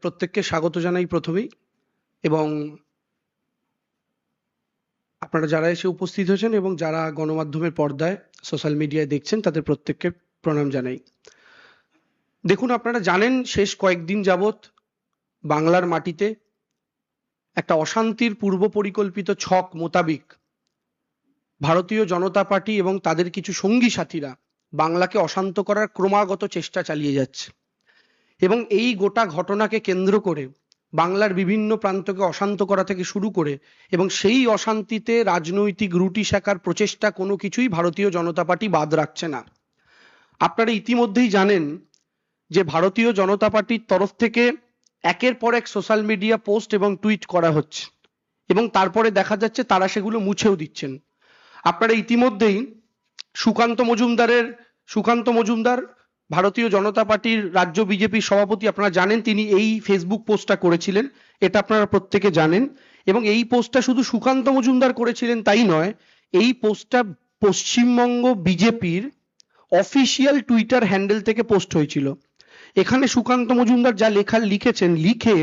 প্রত্যেককে স্বাগত জানাই প্রথমেই, এবং আপনারা যারা এসে উপস্থিত হয়েছেন এবং যারা গণমাধ্যমের পর্দায় সোশ্যাল মিডিয়ায় দেখছেন তাদের প্রত্যেককে প্রণাম জানাই। দেখুন, আপনারা জানেন শেষ কয়েকদিন যাবৎ বাংলার মাটিতে একটা অশান্তির পূর্ব পরিকল্পিত ছক মোতাবিক ভারতীয় জনতা পার্টি এবং তাদের কিছু সঙ্গী সাথীরা বাংলাকে অশান্ত করার ক্রমাগত চেষ্টা চালিয়ে যাচ্ছে, এবং এই গোটা ঘটনাকে কেন্দ্র করে বাংলার বিভিন্ন প্রান্তকে অশান্ত করা থেকে শুরু করে এবং সেই অশান্তিতে রাজনৈতিক রুটি সেঁকার প্রচেষ্টা কোনো কিছুই ভারতীয় জনতা পার্টি বাদ রাখছে না। আপনারা ইতিমধ্যেই জানেন যে ভারতীয় জনতা পার্টির তরফ থেকে একের পর এক সোশ্যাল মিডিয়া পোস্ট এবং টুইট করা হচ্ছে, এবং তারপরে দেখা যাচ্ছে তারা সেগুলো মুছেও দিচ্ছেন। আপনারা ইতিমধ্যেই সুকান্ত মজুমদার ভারতীয় জনতা পার্টির রাজ্য বিজেপির সভাপতি, আপনারা জানেন তিনি এই ফেসবুক পোস্টটা করেছিলেন, এটা আপনারা প্রত্যেকে জানেন। এবং এই পোস্টটা শুধু সুকান্ত মজুমদার করেছিলেন তাই নয়, এই পোস্টটা পশ্চিমবঙ্গ বিজেপির অফিসিয়াল টুইটার হ্যান্ডেল থেকে পোস্ট হয়েছিল। এখানে সুকান্ত মজুমদার যা লিখেছেন, লিখে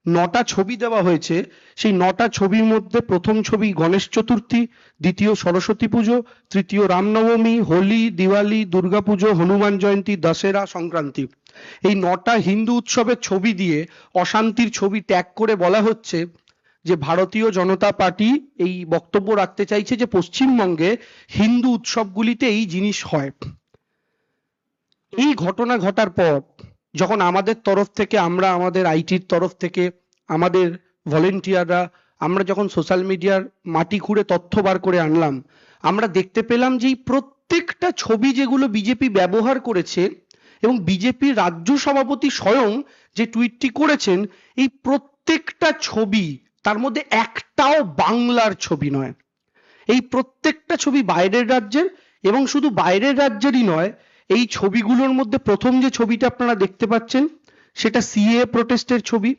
9টা ছবি দেওয়া হয়েছে। সেই 9টা ছবির মধ্যে প্রথম ছবি গণেশ চতুর্থী, দ্বিতীয় সরস্বতী পুজো, তৃতীয় রামনবমী, হোলি, দিওয়ালি, দুর্গাপুজো, হনুমান জয়ন্তী, দশেরা, সংক্রান্তি। এই 9টা হিন্দু উৎসবের ছবি দিয়ে অশান্তির ছবি ট্যাগ করে বলা হচ্ছে যে ভারতীয় জনতা পার্টি এই বক্তব্য রাখতে চাইছে যে পশ্চিমবঙ্গে হিন্দু উৎসবগুলিতে এই জিনিস হয়। এই ঘটনা ঘটার পর যখন আমাদের তরফ থেকে, আমাদের আইটির তরফ থেকে, আমাদের ভলেন্টিয়াররা, আমরা যখন সোশ্যাল মিডিয়ার মাটি খুঁড়ে তথ্য বার করে আনলাম, আমরা দেখতে পেলাম যে এই প্রত্যেকটা ছবি যেগুলো বিজেপি ব্যবহার করেছে এবং বিজেপির রাজ্য সভাপতি স্বয়ং যে টুইটটি করেছেন, এই প্রত্যেকটা ছবি, তার মধ্যে একটাও বাংলার ছবি নয়। এই প্রত্যেকটা ছবি বাইরের রাজ্যের, এবং শুধু বাইরের রাজ্যেরই নয়, এই ছবিগুলোর মধ্যে প্রথম যে ছবিটা আপনারা দেখতে পাচ্ছেন সেটা সিএ প্রোটেস্টের ছবি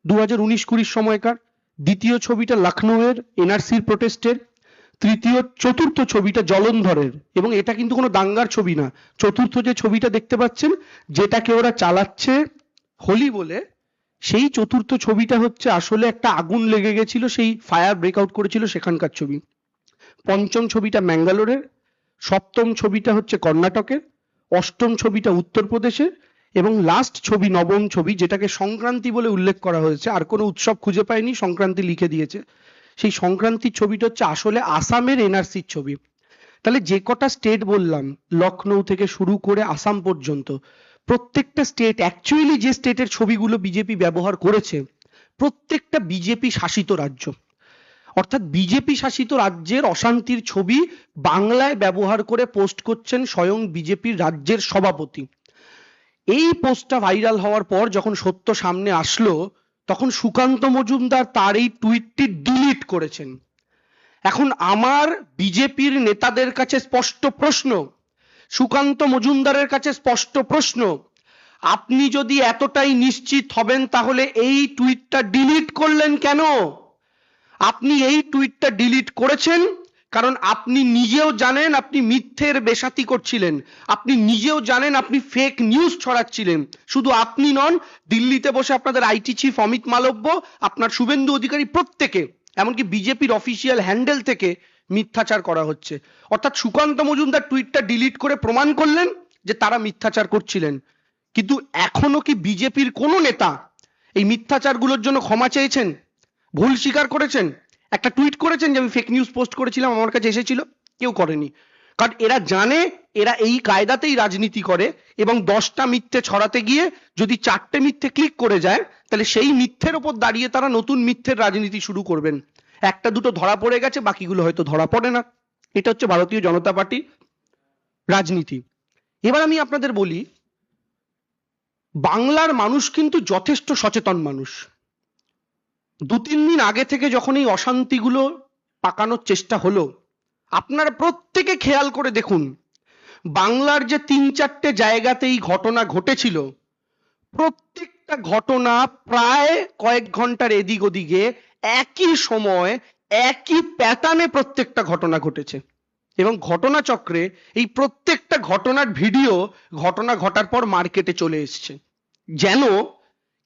2019-20 সময়কার। দ্বিতীয় ছবিটা লখনৌয়ের এনআরসির প্রোটেস্টের। চতুর্থ ছবিটা জলন্ধরের, এবং এটা কিন্তু কোনো দাঙ্গার ছবি না। চতুর্থ যে ছবিটা দেখতে পাচ্ছেন, যেটাকে ওরা চালাচ্ছে হোলি বলে, সেই চতুর্থ ছবিটা হচ্ছে আসলে একটা আগুন লেগে গেছিল, সেই ফায়ার ব্রেকআউট করেছিল সেখানকার ছবি। পঞ্চম ছবিটা ম্যাঙ্গালোরের, সপ্তম ছবিটা হচ্ছে কর্ণাটকের, অষ্টম ছবিটা উত্তরপ্রদেশের, এবং লাস্ট ছবি, নবম ছবি, যেটাকে সংক্রান্তি বলে উল্লেখ করা হয়েছে, আর কোনো উৎসব খুঁজে পায়নি, সংক্রান্তি লিখে দিয়েছে, সেই সংক্রান্তির ছবিটা হচ্ছে আসলে আসামের এনআরসির ছবি। তাহলে যে কটা স্টেট বললাম, লখনৌ থেকে শুরু করে আসাম পর্যন্ত, প্রত্যেকটা স্টেট, অ্যাকচুয়ালি যে স্টেটের ছবিগুলো বিজেপি ব্যবহার করেছে, প্রত্যেকটা বিজেপি শাসিত রাজ্য। অর্থাৎ বিজেপি শাসিত রাজ্যের অশান্তির ছবি বাংলায় ব্যবহার করে পোস্ট করছেন স্বয়ং বিজেপির রাজ্যের সভাপতি। এই পোস্টটা ভাইরাল হওয়ার পর যখন সত্য সামনে আসলো, তখন সুকান্ত মজুমদার তার এই টুইটটি ডিলিট করেছেন। এখন আমার বিজেপির নেতাদের কাছে স্পষ্ট প্রশ্ন, সুকান্ত মজুমদারের কাছে স্পষ্ট প্রশ্ন, আপনি যদি এতটাই নিশ্চিত হবেন তাহলে এই টুইটটা ডিলিট করলেন কেন? আপনি এই টুইটটা ডিলিট করেছেন কারণ আপনি নিজেও জানেন আপনি মিথ্যের বেশাতি করছিলেন, আপনি নিজেও জানেন আপনি ফেক নিউজ ছড়াচ্ছিলেন। শুধু আপনি নন, দিল্লিতে বসে আপনাদের আইটি চিফ অমিত মালব্য, আপনার শুভেন্দু অধিকারী, প্রত্যেকে, এমনকি বিজেপির অফিসিয়াল হ্যান্ডেল থেকে মিথ্যাচার করা হচ্ছে। অর্থাৎ সুকান্ত মজুমদার টুইটটা ডিলিট করে প্রমাণ করলেন যে তারা মিথ্যাচার করছিলেন। কিন্তু এখনো কি বিজেপির কোনো নেতা এই মিথ্যাচারগুলোর জন্য ক্ষমা চেয়েছেন, ভুল স্বীকার করেছেন, একটা টুইট করেছেন যে আমি ফেক নিউজ পোস্ট করেছিলাম, আমার কাছে এসেছিল? কেউ করেনি। কারণ এরা জানে এরা এই কায়দাতেই রাজনীতি করে, এবং 10টা মিথ্যে ছড়াতে গিয়ে যদি 4টে মিথ্যে ক্লিক করে যায়, তাহলে সেই মিথ্যের ওপর দাঁড়িয়ে তারা নতুন মিথ্যের রাজনীতি শুরু করবেন। একটা দুটো ধরা পড়ে গেছে, বাকিগুলো হয়তো ধরা পড়ে না। এটা হচ্ছে ভারতীয় জনতা পার্টি রাজনীতি। এবার আমি আপনাদের বলি, বাংলার মানুষ কিন্তু যথেষ্ট সচেতন মানুষ। 2-3 দিন আগে থেকে যখন এই অশান্তিগুলো পাকানোর চেষ্টা হলো, আপনারা প্রত্যেকে খেয়াল করে দেখুন, বাংলার যে 3-4টে জায়গাতে এই ঘটনা ঘটেছিল, প্রত্যেকটা ঘটনা প্রায় কয়েক ঘন্টার এদিক ওদিকে একই সময় একই প্যাটার্নে প্রত্যেকটা ঘটনা ঘটেছে, এবং ঘটনা চক্রে এই প্রত্যেকটা ঘটনার ভিডিও ঘটনা ঘটার পর মার্কেটে চলে এসছে। যেন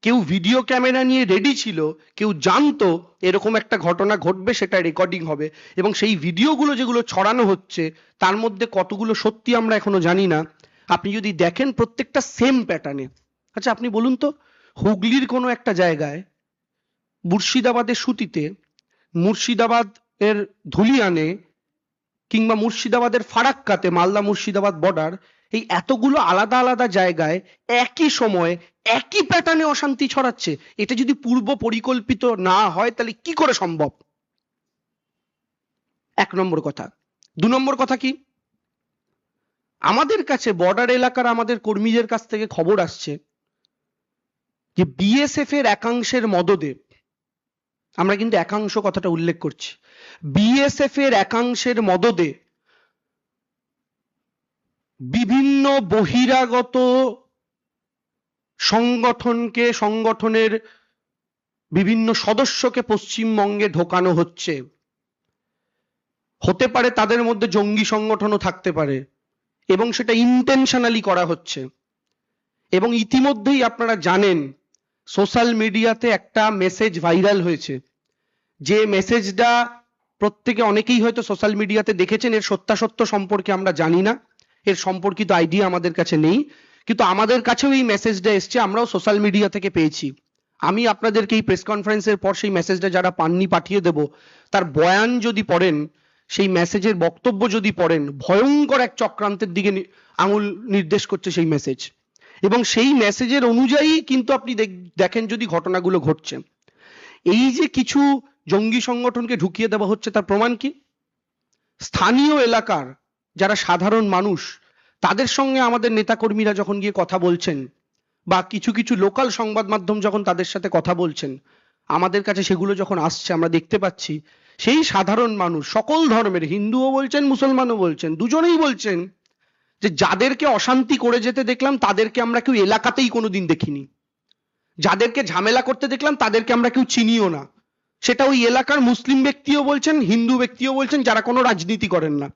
কেউ ভিডিও ক্যামেরা নিয়ে রেডি ছিল, কেউ জানতো এরকম একটা ঘটনা ঘটবে, সেটা রেকর্ডিং হবে, এবং সেই ভিডিওগুলো যেগুলো ছড়ানো হচ্ছে তার মধ্যে কতগুলো সত্যি আমরা এখনো জানি না। আপনি যদি দেখেন প্রত্যেকটা সেম প্যাটার্নে। আচ্ছা আপনি বলুন তো, হুগলির কোনো একটা জায়গায়, মুর্শিদাবাদের সুতিতে, মুর্শিদাবাদ এর ধুলিয়ানে, কিংবা মুর্শিদাবাদের ফারাক্কাতে, মালদা মুর্শিদাবাদ বর্ডার, এই এতগুলো আলাদা আলাদা জায়গায় একই সময়ে একই প্যাটার্নে অশান্তি ছড়াচ্ছে। এটা যদি পূর্ব পরিকল্পিত না হয় তাহলে কি করে সম্ভব? এক নম্বর কথা। দু নম্বর কথা কি, আমাদের কাছে বর্ডার এলাকার আমাদের কর্মীদের কাছ থেকে খবর আসছে যে বিএসএফ এর একাংশের মদদে, আমরা কিন্তু একাংশ কথাটা উল্লেখ করছি, বিএসএফ এর একাংশের মদদে বিভিন্ন বহিরাগত সংগঠনকে, সংগঠনের বিভিন্ন সদস্যকে পশ্চিমবঙ্গে ঢোকানো হচ্ছে। হতে পারে তাদের মধ্যে জঙ্গি সংগঠনও থাকতে পারে, এবং সেটা ইন্টেনশনালি করা হচ্ছে। এবং ইতিমধ্যেই আপনারা জানেন সোশ্যাল মিডিয়াতে একটা মেসেজ ভাইরাল হয়েছে, যে মেসেজটা প্রত্যেকে, অনেকেই হয়তো সোশ্যাল মিডিয়াতে দেখেছেন, এর সত্যাসত্য সম্পর্কে আমরা জানি না, এর সম্পর্কিত আইডিয়া আমাদের কাছে নেই, কিন্তু আমাদের কাছেও এই মেসেজটা এসছে, আমরাও সোশ্যাল মিডিয়া থেকে পেয়েছি। আমি আপনাদেরকে এই প্রেস কনফারেন্সের পর সেই মেসেজটা যারা পাননি পাঠিয়ে দেব, তার বয়ান যদি পড়েন, সেই মেসেজের বক্তব্য যদি পড়েন, ভয়ঙ্কর এক চক্রান্তের দিকে আঙুল নির্দেশ করছে সেই মেসেজ, এবং সেই মেসেজের অনুযায়ী কিন্তু আপনি দেখেন যদি ঘটনাগুলো ঘটছে। এই যে কিছু জঙ্গি সংগঠনকে ঢুকিয়ে দেওয়া হচ্ছে, তার প্রমাণ কি? স্থানীয় এলাকার যারা সাধারণ মানুষ, তাদের সঙ্গে আমাদের নেতাকর্মীরা যখন গিয়ে কথা বলছেন, বা কিছু কিছু লোকাল সংবাদ মাধ্যম যখন তাদের সাথে কথা বলছেন, আমাদের কাছে সেগুলো যখন আসছে, আমরা দেখতে পাচ্ছি সেই সাধারণ মানুষ, সকল ধর্মের, হিন্দুও বলছেন মুসলমানও বলছেন, দুজনেই বলছেন যে যাদেরকে অশান্তি করে যেতে দেখলাম তাদেরকে আমরা কেউ এলাকাতেই কোনোদিন দেখিনি, যাদেরকে ঝামেলা করতে দেখলাম তাদেরকে আমরা কেউ চিনিও না। সেটা ওই এলাকার মুসলিম ব্যক্তিও বলছেন, হিন্দু ব্যক্তিও বলছেন, যারা কোনো রাজনীতি করেন না।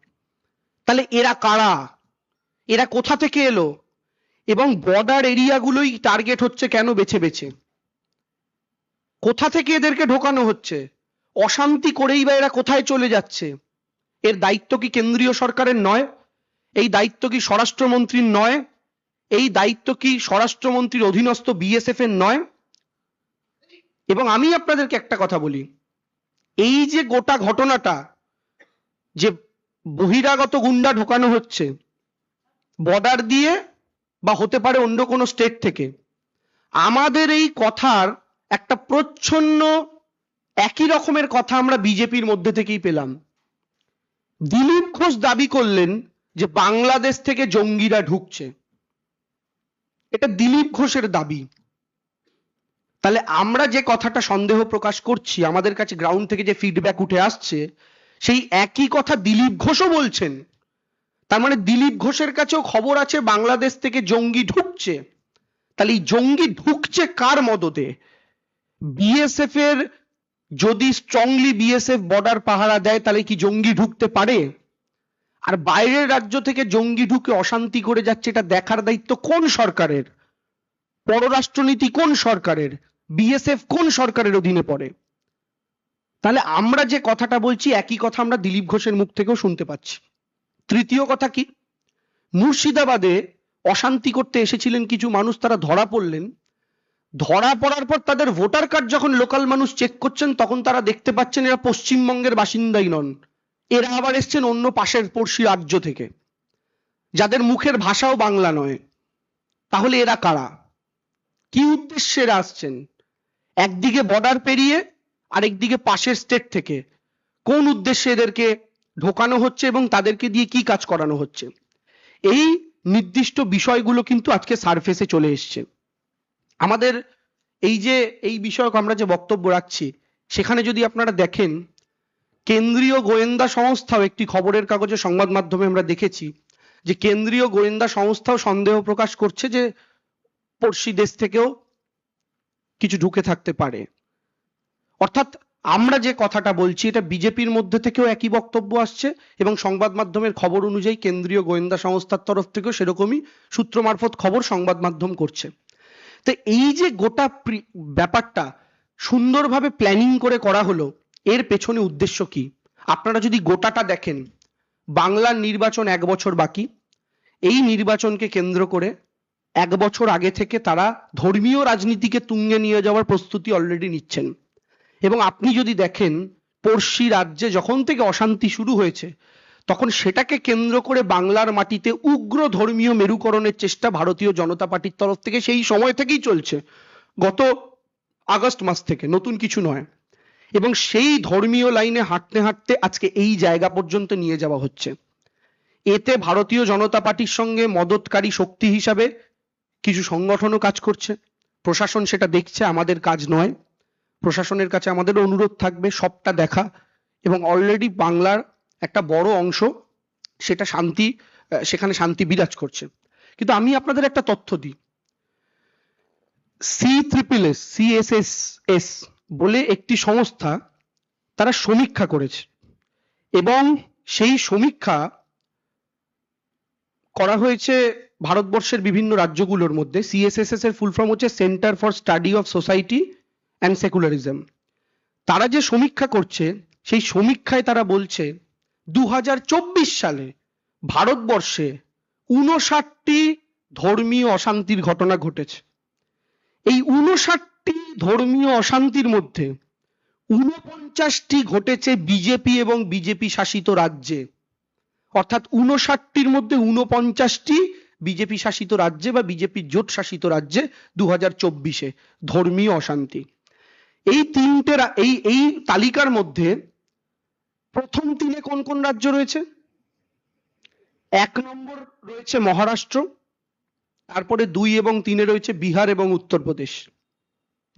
তাহলে এরা কারা? এরা কোথা থেকে এলো? এবং বর্ডার এরিয়াগুলোই টার্গেট হচ্ছে কেন বেছে বেছে? কোথা থেকে এদেরকে ঢোকানো হচ্ছে? অশান্তি করেই বা এরা কোথায় চলে যাচ্ছে? এর দায়িত্ব কি কেন্দ্রীয় সরকারের নয়? এই দায়িত্ব কি স্বরাষ্ট্রমন্ত্রীর নয়? এই দায়িত্ব কি স্বরাষ্ট্রমন্ত্রীর অধীনস্থ বিএসএফ এর নয়? এবং আমি আপনাদেরকে একটা কথা বলি, এই যে গোটা ঘটনাটা, যে বহিরাগত গুন্ডা ঢোকানো হচ্ছে বর্ডার দিয়ে, বা হতে পারে অন্য কোনো স্টেট থেকে, আমাদের এই কথার একটা প্রচ্ছন্ন একই রকমের কথা আমরা বিজেপির মধ্যে থেকেই পেলাম। দিলীপ ঘোষ দাবি করলেন যে বাংলাদেশ থেকে জঙ্গিরা ঢুকছে, এটা দিলীপ ঘোষের দাবি। তাহলে আমরা যে কথাটা সন্দেহ প্রকাশ করছি, আমাদের কাছে গ্রাউন্ড থেকে যে ফিডব্যাক উঠে আসছে, সেই একই কথা দিলীপ ঘোষও বলছেন। তার মানে দিলীপ ঘোষের কাছেও খবর আছে বাংলাদেশ থেকে জঙ্গি ঢুকছে। তাহলে এই জঙ্গি ঢুকছে কার মদদে? বিএসএফ এর, যদি স্ট্রংলি বিএসএফ বর্ডার পাহারা দেয় তাহলে কি জঙ্গি ঢুকতে পারে? আর বাইরের রাজ্য থেকে জঙ্গি ঢুকে অশান্তি করে যাচ্ছে, এটা দেখার দায়িত্ব কোন সরকারের? পররাষ্ট্রনীতি কোন সরকারের? বিএসএফ কোন সরকারের অধীনে পড়ে? তাহলে আমরা যে কথাটা বলছি একই কথা আমরা দিলীপ ঘোষের মুখ থেকেও শুনতে পাচ্ছি। তৃতীয় কথা কি, মুর্শিদাবাদে অশান্তি করতে এসেছিলেন কিছু মানুষ, তারা ধরা পড়লেন। ধরা পড়ার পর তাদের ভোটার কার্ড যখন লোকাল মানুষ চেক করছেন, তখন তারা দেখতে পাচ্ছেন এরা পশ্চিমবঙ্গের বাসিন্দাই নন, এরা আবার এসছেন অন্য পাশের পড়শি রাজ্য থেকে, যাদের মুখের ভাষাও বাংলা নয়। তাহলে এরা কারা? কি উদ্দেশ্যে এরা আসছেন? একদিকে বর্ডার পেরিয়ে, আরেকদিকে পাশের স্টেট থেকে। কোন উদ্দেশ্যে এদেরকে ঢোকানো হচ্ছে এবং তাদেরকে দিয়ে কি কাজ করানো হচ্ছে? এই নির্দিষ্ট বিষয়গুলো কিন্তু আজকে সারফেসে চলে এসছে। আমাদের এই যে এই বিষয়ক আমরা যে বক্তব্য রাখছি, সেখানে যদি আপনারা দেখেন, কেন্দ্রীয় গোয়েন্দা সংস্থাও, একটি খবরের কাগজে সংবাদ মাধ্যমে আমরা দেখেছি যে কেন্দ্রীয় গোয়েন্দা সংস্থাও সন্দেহ প্রকাশ করছে যে পড়শি দেশ থেকেও কিছু ঢুকে থাকতে পারে। অর্থাৎ আমরা যে কথাটা বলছি, এটা বিজেপির মধ্যে থেকেও একই বক্তব্য আসছে, এবং সংবাদ মাধ্যমের খবর অনুযায়ী কেন্দ্রীয় গোয়েন্দা সংস্থার তরফ থেকেও সেরকমই সূত্র মারফত খবর সংবাদ মাধ্যম করছে। তো এই যে গোটা ব্যাপারটা সুন্দরভাবে প্ল্যানিং করে করা হলো, এর পেছনে উদ্দেশ্য কি? আপনারা যদি গোটাটা দেখেন, বাংলার নির্বাচন 1 বছর বাকি। এই নির্বাচনকে কেন্দ্র করে 1 বছর আগে থেকে তারা ধর্মীয় রাজনীতিকে তুঙ্গে নিয়ে যাওয়ার প্রস্তুতি অলরেডি নিচ্ছেন। এবং আপনি যদি দেখেন, পড়শি রাজ্যে যখন থেকে অশান্তি শুরু হয়েছে, তখন সেটাকে কেন্দ্র করে বাংলার মাটিতে উগ্র ধর্মীয় মেরুকরণের চেষ্টা ভারতীয় জনতা পার্টির তরফ থেকে সেই সময় থেকেই চলছে, গত আগস্ট মাস থেকে, নতুন কিছু নয়। এবং সেই ধর্মীয় লাইনে হাঁটতে হাঁটতে আজকে এই জায়গা পর্যন্ত নিয়ে যাওয়া হচ্ছে। এতে ভারতীয় জনতা পার্টির সঙ্গে মদতকারী শক্তি হিসাবে কিছু সংগঠনও কাজ করছে। প্রশাসন সেটা দেখছে, আমাদের কাজ নয়। প্রশাসনের কাছে আমাদেরও অনুরোধ থাকবে সবটা দেখা, এবং অলরেডি বাংলার একটা বড় অংশ সেটা সেখানে শান্তি বিরাজ করছে। কিন্তু আমি আপনাদের একটা তথ্য দিই, CSSS বলে একটি সংস্থা, তারা সমীক্ষা করেছে, এবং সেই সমীক্ষা করা হয়েছে ভারতবর্ষের বিভিন্ন রাজ্যগুলোর মধ্যে। CSSS এর ফুল ফর্ম হচ্ছে centre for study of society and secularism. তারা যে সমীক্ষা করছে, সেই সমীক্ষায় তারা বলছে 2024 সালে ভারতবর্ষে 59টি ধর্মীয় অশান্তির ঘটনা ঘটেছে। এই 59টি ধর্মীয় অশান্তির মধ্যে 49টি ঘটেছে বিজেপি এবং বিজেপি শাসিত রাজ্যে। অর্থাৎ 59টির মধ্যে 49টি বিজেপি শাসিত রাজ্যে বা বিজেপি জোট শাসিত রাজ্যে 2024-এ ধর্মীয় অশান্তি। এই তিনটে এই তালিকার মধ্যে প্রথম 3-এ কোন কোন রাজ্য রয়েছে? 1 নম্বর রয়েছে মহারাষ্ট্র, তারপরে 2 এবং 3-এ রয়েছে বিহার এবং উত্তরপ্রদেশ।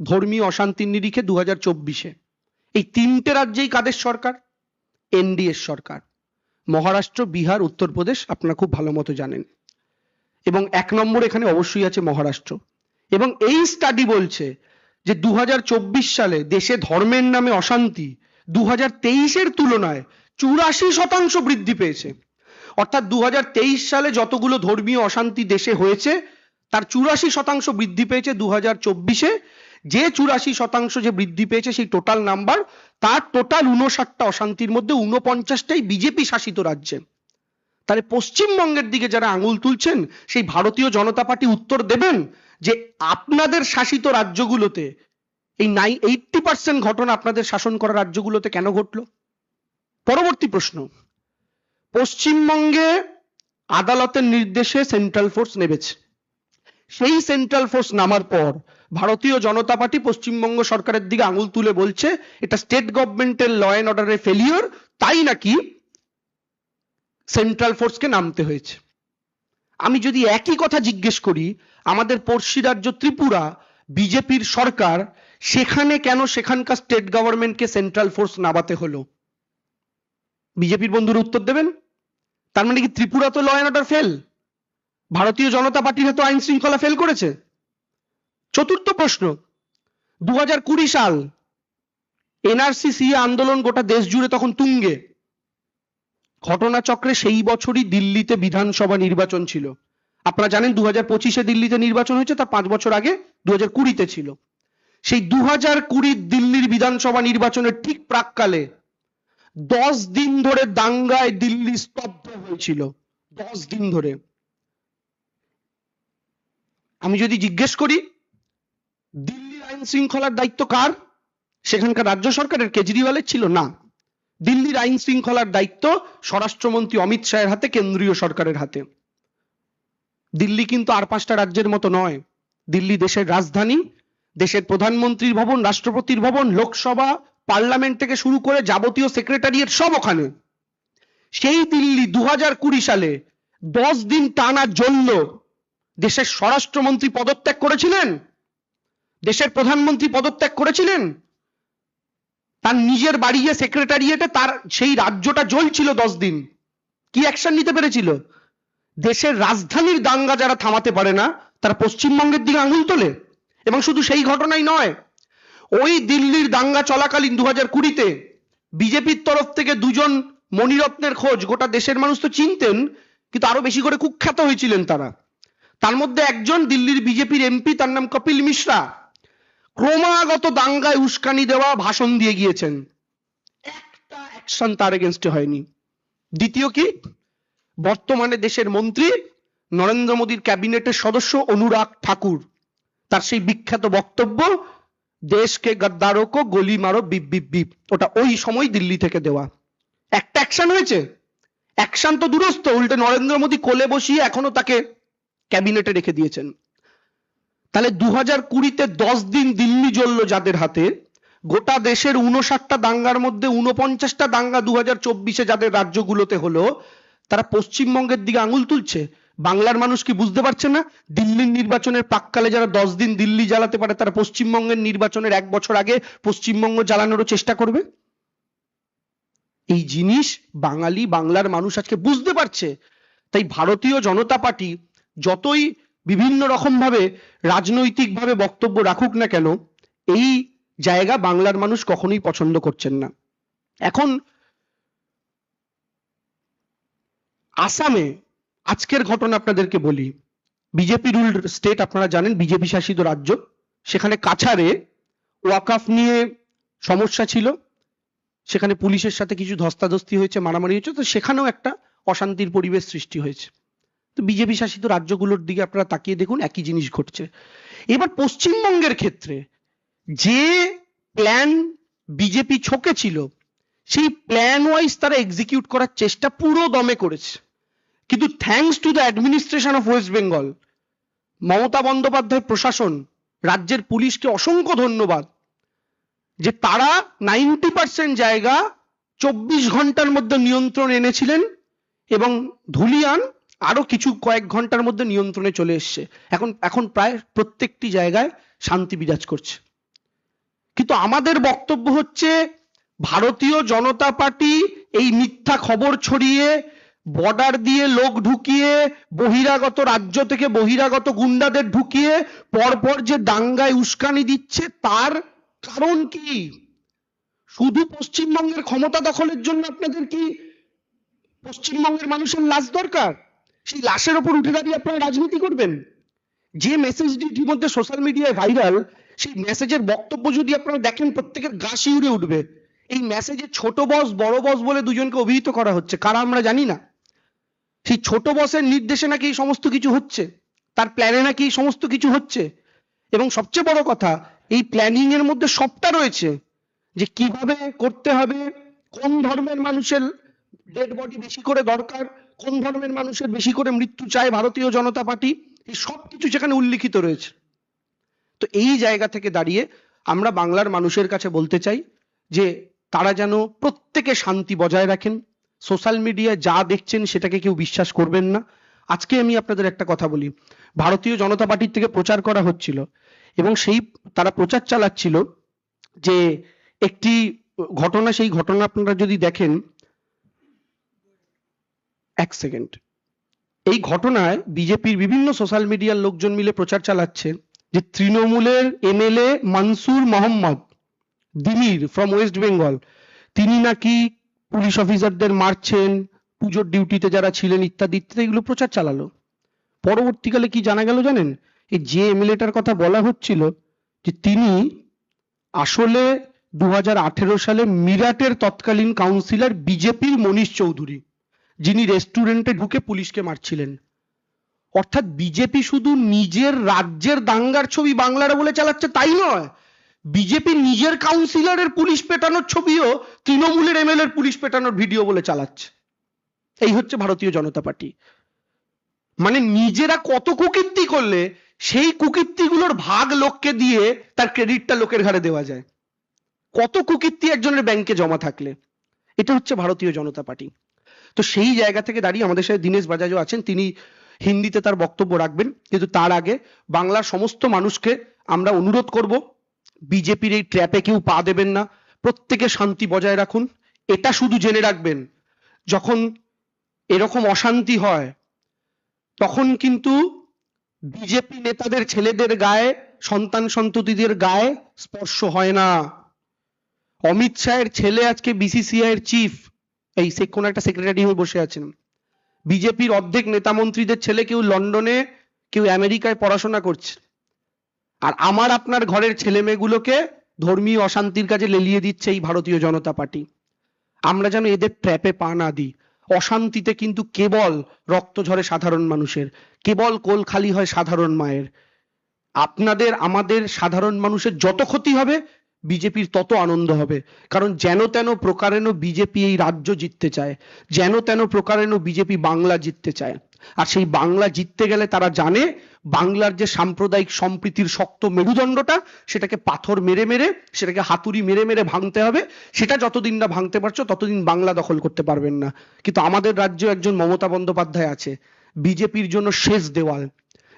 ধর্মীয় অশান্তির নিরিখে 2024-এ এই 3টে রাজ্যেই কাদের সরকার? এনডিএর সরকার। মহারাষ্ট্র, বিহার, উত্তরপ্রদেশ আপনারা খুব ভালো মতো জানেন। এবং 1 নম্বর এখানে অবশ্যই আছে মহারাষ্ট্র। এবং এই স্টাডি বলছে যে 2024 সালে দেশে ধর্মের নামে অশান্তি 2023-এর তুলনায় 84% বৃদ্ধি পেয়েছে। অর্থাৎ 2023 সালে যতগুলো ধর্মীয় অশান্তি দেশে হয়েছে, তার 84% বৃদ্ধি পেয়েছে 2024-এ। যে 84% যে বৃদ্ধি পেয়েছে, সেই টোটাল নাম্বার, তার টোটাল 59টা অশান্তির মধ্যে 49টাই বিজেপি শাসিত রাজ্যে। তাহলে পশ্চিমবঙ্গের দিকে যারা আঙুল তুলছেন, সেই ভারতীয় জনতা পার্টি উত্তর দেবেন যে আপনাদের শাসিত রাজ্যগুলোতে এই 80% ঘটনা আপনাদের শাসন করা রাজ্যগুলোতে কেন ঘটলো? পরবর্তী প্রশ্ন, পশ্চিমবঙ্গে আদালতের নির্দেশে সেন্ট্রাল ফোর্স নেমেছে। সেই সেন্ট্রাল ফোর্স নামার পর ভারতীয় জনতা পার্টি পশ্চিমবঙ্গ সরকারের দিকে আঙুল তুলে বলছে এটা স্টেট গভর্নমেন্টের ল অ্যান্ড অর্ডারের ফেলিওর, তাই নাকি সেন্ট্রাল ফোর্সকে নামতে হয়েছে। আমি যদি একই কথা জিজ্ঞেস করি, আমাদের পড়শি রাজ্য ত্রিপুরা, বিজেপির সরকার, সেখানে কেন সেখানকার স্টেট গভর্নমেন্টকে সেন্ট্রাল ফোর্স নামাতে হলো? বিজেপির বন্ধুরা উত্তর দেবেন। তার মানে কি ত্রিপুরা তো ল অ্যান্ড অর্ডার ফেল? ভারতীয় জনতা পার্টির তো আইন শৃঙ্খলা ফেল করেছে? চতুর্থ প্রশ্ন, 2020 সাল এনআরসি সিএ আন্দোলন গোটা দেশ জুড়ে তখন তুঙ্গে। ঘটনাচক্রে সেই বছরই দিল্লিতে বিধানসভা নির্বাচন ছিল। আপনারা জানেন 2025-এ দিল্লিতে নির্বাচন হয়েছে, তার 5 বছর আগে 2020-তে ছিল। সেই 2020 দিল্লির বিধানসভা নির্বাচনের ঠিক প্রাককালে 10 দিন ধরে দাঙ্গায় দিল্লি স্তব্ধ হয়েছিল। 10 দিন ধরে। আমি যদি জিজ্ঞেস করি দিল্লির আইন শৃঙ্খলার দায়িত্ব কার? সেখানকার রাজ্য সরকারের, কেজরিওয়ালের ছিল না। দিল্লির আইন শৃঙ্খলার দায়িত্ব স্বরাষ্ট্রমন্ত্রী অমিত শাহের হাতে, কেন্দ্রীয় সরকারের হাতে। দিল্লি কিন্তু আর 5টা রাজ্যের মতো নয়। দিল্লি দেশের রাজধানী, দেশের প্রধানমন্ত্রীর ভবন, রাষ্ট্রপতির ভবন, লোকসভা, পার্লামেন্ট থেকে শুরু করে যাবতীয় সেক্রেটারিয়েট সব ওখানে। সেই দিল্লি 2020 সালে 10 দিন টানা জ্বলল। দেশের স্বরাষ্ট্রমন্ত্রী পদত্যাগ করেছিলেন, দেশের প্রধানমন্ত্রী পদত্যাগ করেছিলেন, তার নিজের বাড়ি যে সেক্রেটারিয়েটে তার সেই রাজ্যটা জ্বলছিল 10 দিন। কি অ্যাকশন নিতে পেরেছিল? দেশের রাজধানীর দাঙ্গা যারা থামাতে পারে না, তারা পশ্চিমবঙ্গের দিকে আঙুল তোলে। এবং শুধু সেই ঘটনাই নয়, ওই দিল্লির দাঙ্গা চলাকালীন 2020-তে বিজেপির তরফ থেকে 2 জন মণিরত্নের খোঁজ গোটা দেশের মানুষ তো চিনতেন, কিন্তু আরো বেশি করে কুখ্যাত হয়েছিলেন তারা। তার মধ্যে একজন দিল্লির বিজেপির এমপি, তার নাম কপিল মিশ্রা, ক্রমাগত দাঙ্গায় উস্কানি দেওয়া ভাষণ দিয়ে গিয়েছেন, একটা অ্যাকশন তার এগেনস্টে হয়নি। দ্বিতীয় কি, বর্তমানে দেশের মন্ত্রী, নরেন্দ্র মোদীর ক্যাবিনেটের সদস্য অনুরাগ ঠাকুর, তার সেই বিখ্যাত বক্তব্য, দেশকে গদ্দারো কো গোলি মারো বিপ বিপ বিপ, ওটা ওই সময় দিল্লি থেকে দেওয়া। একটা অ্যাকশন হয়েছে? অ্যাকশন তো দূরস্থ, উল্টে নরেন্দ্র মোদী কোলে বসিয়ে এখনো তাকে ক্যাবিনেটে রেখে দিয়েছেন। তাহলে 2020-তে 10 দিন দিল্লি জ্বললো যাদের হাতে, গোটা দেশের 59টা দাঙ্গার মধ্যে 49টা দাঙ্গা 2024-এ যাদের রাজ্যগুলোতে হলো, তারা পশ্চিমবঙ্গের দিকে আঙুল তুলছে। বাংলার মানুষ কি বুঝতে পারছে না দিল্লির নির্বাচনের প্রাক্কালে যারা 10 দিন দিল্লি জ্বালাতে পারে, তারা পশ্চিমবঙ্গের নির্বাচনের 1 বছর আগে পশ্চিমবঙ্গ জ্বালানোরও চেষ্টা করবে? এই জিনিস বাঙালি, বাংলার মানুষ আজকে বুঝতে পারছে। তাই ভারতীয় জনতা পার্টি যতই বিভিন্ন রকম ভাবে রাজনৈতিক ভাবে বক্তব্য রাখুক না কেন, এই জায়গা বাংলার মানুষ কখনোই পছন্দ করছেন না। এখন আসামে আজকের ঘটনা আপনাদেরকে বলি। বিজেপি রুলড স্টেট, আপনারা জানেন, বিজেপি শাসিত রাজ্য। সেখানে কাছাড়ে ওয়াকফ নিয়ে সমস্যা ছিল, সেখানে পুলিশের সাথে কিছু ধস্তাধস্তি হয়েছে, মারামারি হয়েছে, তো সেখানেও একটা অশান্তির পরিবেশ সৃষ্টি হয়েছে। তো বিজেপি শাসিত রাজ্যগুলোর দিকে আপনারা তাকিয়ে দেখুন, একই জিনিস ঘটছে। এবার পশ্চিমবঙ্গের ক্ষেত্রে যে প্ল্যান বিজেপি ছকে ছিল, সেই প্ল্যান ওয়াইজ তারা এক্সিকিউট করার চেষ্টা পুরো দমে করেছে। কিন্তু thanks to the administration of West Bengal, Mamata Bandyopadhyay প্রশাসন, রাজ্যের পুলিশকে অসংখ্য ধন্যবাদ, যে তারা 90% জায়গা 24 ঘন্টার মধ্যে নিয়ন্ত্রণ এনেছিলেন, এবং ধুলিয়ান আরো কিছু কয়েক ঘন্টার মধ্যে নিয়ন্ত্রণে চলে এসছে। এখন প্রায় প্রত্যেকটি জায়গায় শান্তি বিরাজ করছে। কিন্তু আমাদের বক্তব্য হচ্ছে, ভারতীয় জনতা পার্টি এই মিথ্যা খবর ছড়িয়ে, বর্ডার দিয়ে লোক ঢুকিয়ে, বহিরাগত রাজ্য থেকে বহিরাগত গুন্ডাদের ঢুকিয়ে পরপর যে দাঙ্গায় উস্কানি দিচ্ছে, তার কারণ কি? শুধু পশ্চিমবঙ্গের ক্ষমতা দখলের জন্য আপনাদের কি পশ্চিমবঙ্গের মানুষের লাশ দরকার? সেই লাশের ওপর উঠে দাঁড়িয়ে আপনারা রাজনীতি করবেন? যে মেসেজটি ইতিমধ্যে সোশ্যাল মিডিয়ায় ভাইরাল, সেই মেসেজের বক্তব্য যদি আপনারা দেখেন, প্রত্যেকের গা শিউরে উঠবে। এই মেসেজে ছোট বস বড় বস বলে দুজনকে অভিহিত করা হচ্ছে, কারা আমরা জানি না। সেই ছোট বসের নির্দেশে নাকি এই সমস্ত কিছু হচ্ছে, তার প্ল্যানে নাকি এই সমস্ত কিছু হচ্ছে। এবং সবচেয়ে বড় কথা, এই প্ল্যানিং এর মধ্যে সবটা রয়েছে, যে কিভাবে করতে হবে, কোন ধর্মের মানুষের ডেড বডি বেশি করে দরকার, কোন ধর্মের মানুষের বেশি করে মৃত্যু চায় ভারতীয় জনতা পার্টি, এই সব কিছু সেখানে উল্লিখিত রয়েছে। তো এই জায়গা থেকে দাঁড়িয়ে আমরা বাংলার মানুষের কাছে বলতে চাই যে তারা যেন প্রত্যেকে শান্তি বজায় রাখেন। সোশ্যাল মিডিয়ায় যা দেখছেন সেটাকে কেউ বিশ্বাস করবেন না। আজকে আমি আপনাদের একটা কথা বলি, ভারতীয় জনতা পার্টির থেকে প্রচার করা হচ্ছিল, এবং তারা প্রচার চালাচ্ছিল যে একটি ঘটনা, সেই ঘটনা আপনারা যদি দেখেন, এক সেকেন্ড, এই ঘটনায় বিজেপির বিভিন্ন সোশ্যাল মিডিয়ার লোকজন মিলে প্রচার চালাচ্ছে যে তৃণমূলের এমএলএ মনসুর মোহাম্মদ দিমির ফ্রম ওয়েস্ট বেঙ্গল, তিনি নাকি পুলিশ অফিসারদের মারছেন, পুজোর ডিউটিতে যারা ছিলেন, ইত্যাদি ইত্যাদি, এগুলো প্রচার চালালো। পরবর্তীকালে কি জানা গেল জানেন? এই যে এমএলএটার কথা বলা হচ্ছিল, যে তিনি আসলে 2018 সালে মিরাটের তৎকালীন কাউন্সিলর বিজেপির মনীষ চৌধুরী, যিনি রেস্টুরেন্টে ঢুকে পুলিশকে মারছিলেন। অর্থাৎ বিজেপি শুধু নিজের রাজ্যের দাঙ্গার ছবি বাংলার বলে চালাচ্ছে তাই নয়, বিজেপি নিজের কাউন্সিলরের পুলিশ পেটানোর ছবিও তৃণমূলের এমএলএ এর পুলিশ পেটানোর ভিডিও বলে চালাচ্ছে। এই হচ্ছে ভারতীয় জনতা পার্টি। মানে নিজেরা কত কুকীর্তি করলে সেই কুকীর্তিগুলোর ভাগ লোককে দিয়ে তার ক্রেডিটটা লোকের ঘাড়ে দেওয়া যায়। কত কুকীর্তি একজনের ব্যাংকে জমা থাকলে। এটা হচ্ছে ভারতীয় জনতা পার্টি। তো সেই জায়গা থেকে দাঁড়িয়ে আমাদের সাথে দীনেশ বাজাজও আছেন, তিনি হিন্দিতে তার বক্তব্য রাখবেন। কিন্তু তার আগে বাংলার সমস্ত মানুষকে আমরা অনুরোধ করব, বিজেপির এই ট্র্যাপে কেউ পা দেবেন না, প্রত্যেকে শান্তি বজায় রাখুন। এটা শুধু জেনে রাখবেন, যখন এরকম অশান্তি হয় তখন কিন্তু বিজেপি নেতাদের ছেলেদের গায়ে, সন্তান সন্ততিদের গায়ে স্পর্শ হয় না। অমিত শাহের ছেলে আজকে বিসিসিআই এর চিফ, এই কোন একটা সেক্রেটারি হয়ে বসে আছেন। বিজেপির অর্ধেক নেতা মন্ত্রীদের ছেলে কেউ লন্ডনে, কেউ আমেরিকায় পড়াশোনা করছে, আর আমার আপনার ঘরের ছেলে মেয়েগুলোকে ধর্মীয় অশান্তির কাজে লেলিয়ে দিচ্ছে এই ভারতীয় জনতা পার্টি। আমরা যেন এদের ট্র্যাপে পা না দিই। অশান্তিতে কিন্তু কেবল রক্ত ঝরে সাধারণ মানুষের, কেবল কোল খালি হয় সাধারণ মায়ের। আপনাদের আমাদের সাধারণ মানুষের যত ক্ষতি হবে বিজেপির তত আনন্দ হবে, কারণ যেন তেন প্রকারেণ বিজেপি এই রাজ্য জিততে চায়, যেন তেন প্রকারেণ বিজেপি বাংলা জিততে চায়। আর সেই বাংলা জিততে গেলে তারা জানে বাংলার যে সাম্প্রদায়িক সম্প্রীতির শক্ত মেরুদণ্ডটা, সেটাকে পাথর মেরে মেরে, সেটাকে হাতুড়ি মেরে মেরে ভাঙতে হবে। সেটা যতদিন না ভাঙতে পারছো ততদিন বাংলা দখল করতে পারবেন না। কিন্তু আমাদের রাজ্যে একজন মমতা বন্দ্যোপাধ্যায় আছে, বিজেপির জন্য শেষ দেওয়াল।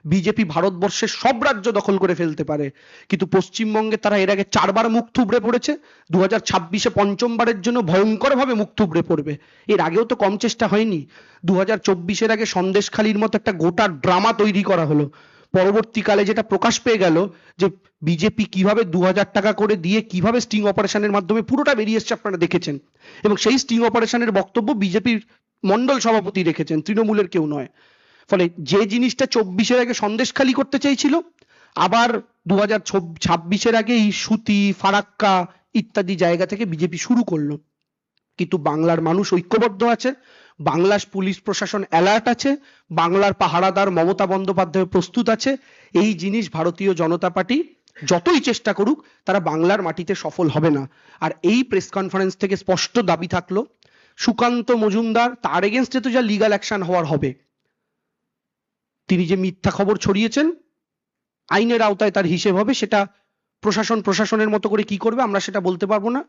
বিজেপি ভারতবর্ষের সব রাজ্য দখল করে ফেলতে পারে, কিন্তু পশ্চিমবঙ্গে তারা এর আগে 4বার মুখ থুবড়ে পড়েছে, 2026-এ পঞ্চমবারের জন্য ভয়ঙ্কর ভাবে মুখ থুবড়ে পড়বে। এর আগেও তো কম চেষ্টা হয়নি। 2024-এর আগে সন্দেশখালির মতো একটা গোটা ড্রামা তৈরি করা হলো। পরবর্তীকালে যেটা প্রকাশ পেয়ে গেল যে বিজেপি কিভাবে 2000 টাকা করে দিয়ে কিভাবে স্টিং অপারেশনের মাধ্যমে পুরোটা বেরিয়ে এসছে, আপনারা দেখেছেন। এবং সেই স্টিং অপারেশনের বক্তব্য বিজেপির মন্ডল সভাপতি রেখেছেন, তৃণমূলের কেউ নয়। ফলে যে জিনিসটা 24-এর আগে সন্দেশখালি করতে চাইছিল, আবার 2026-এর আগে এই সুতি, ফারাক্কা ইত্যাদি জায়গা থেকে বিজেপি শুরু করলো। কিন্তু বাংলার মানুষ ঐক্যবদ্ধ আছে, বাংলার পুলিশ প্রশাসন অ্যালার্ট আছে, বাংলার পাহারাদার মমতা বন্দ্যোপাধ্যায় প্রস্তুত আছে। এই জিনিস ভারতীয় জনতা পার্টি যতই চেষ্টা করুক তারা বাংলার মাটিতে সফল হবে না। আর এই প্রেস কনফারেন্স থেকে স্পষ্ট দাবি থাকলো, সুকান্ত মজুমদার, তার এগেনস্টে তো যা লিগ্যাল অ্যাকশন হওয়ার হবে, তিনি যে মিথ্যা খবর ছড়িয়েছেন আইনের আওতায় তার হিসেব হবে। সেটা প্রশাসনের মতো করে কি করবে আমরা সেটা বলতে পারবো না,